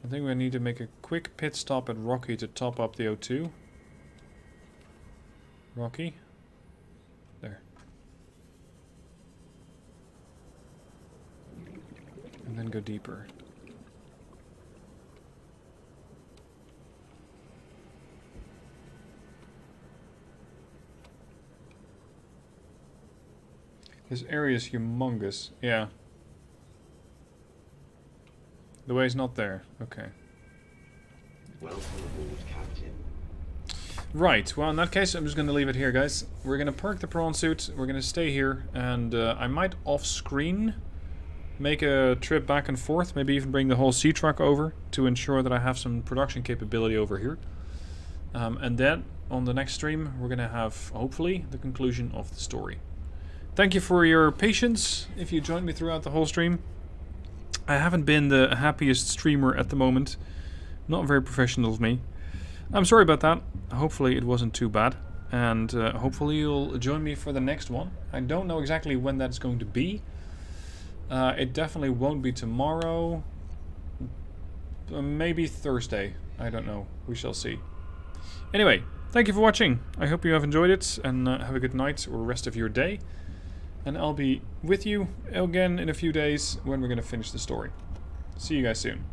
I think we need to make a quick pit stop at Rocky to top up the O2. Rocky. There. And then go deeper. This area is humongous. Yeah. The way's not there. Okay. Welcome aboard, Captain. Right, well in that case I'm just going to leave it here, guys. We're going to park the prawn suit, we're going to stay here, and I might off-screen make a trip back and forth, maybe even bring the whole sea truck over to ensure that I have some production capability over here. And then on the next stream we're going to have, hopefully, the conclusion of the story. Thank you for your patience if you joined me throughout the whole stream. I haven't been the happiest streamer at the moment. Not very professional of me. I'm sorry about that. Hopefully it wasn't too bad. And hopefully you'll join me for the next one. I don't know exactly when that's going to be. It definitely won't be tomorrow. Maybe Thursday. I don't know. We shall see. Anyway, thank you for watching. I hope you have enjoyed it. And have a good night or rest of your day. And I'll be with you again in a few days when we're going to finish the story. See you guys soon.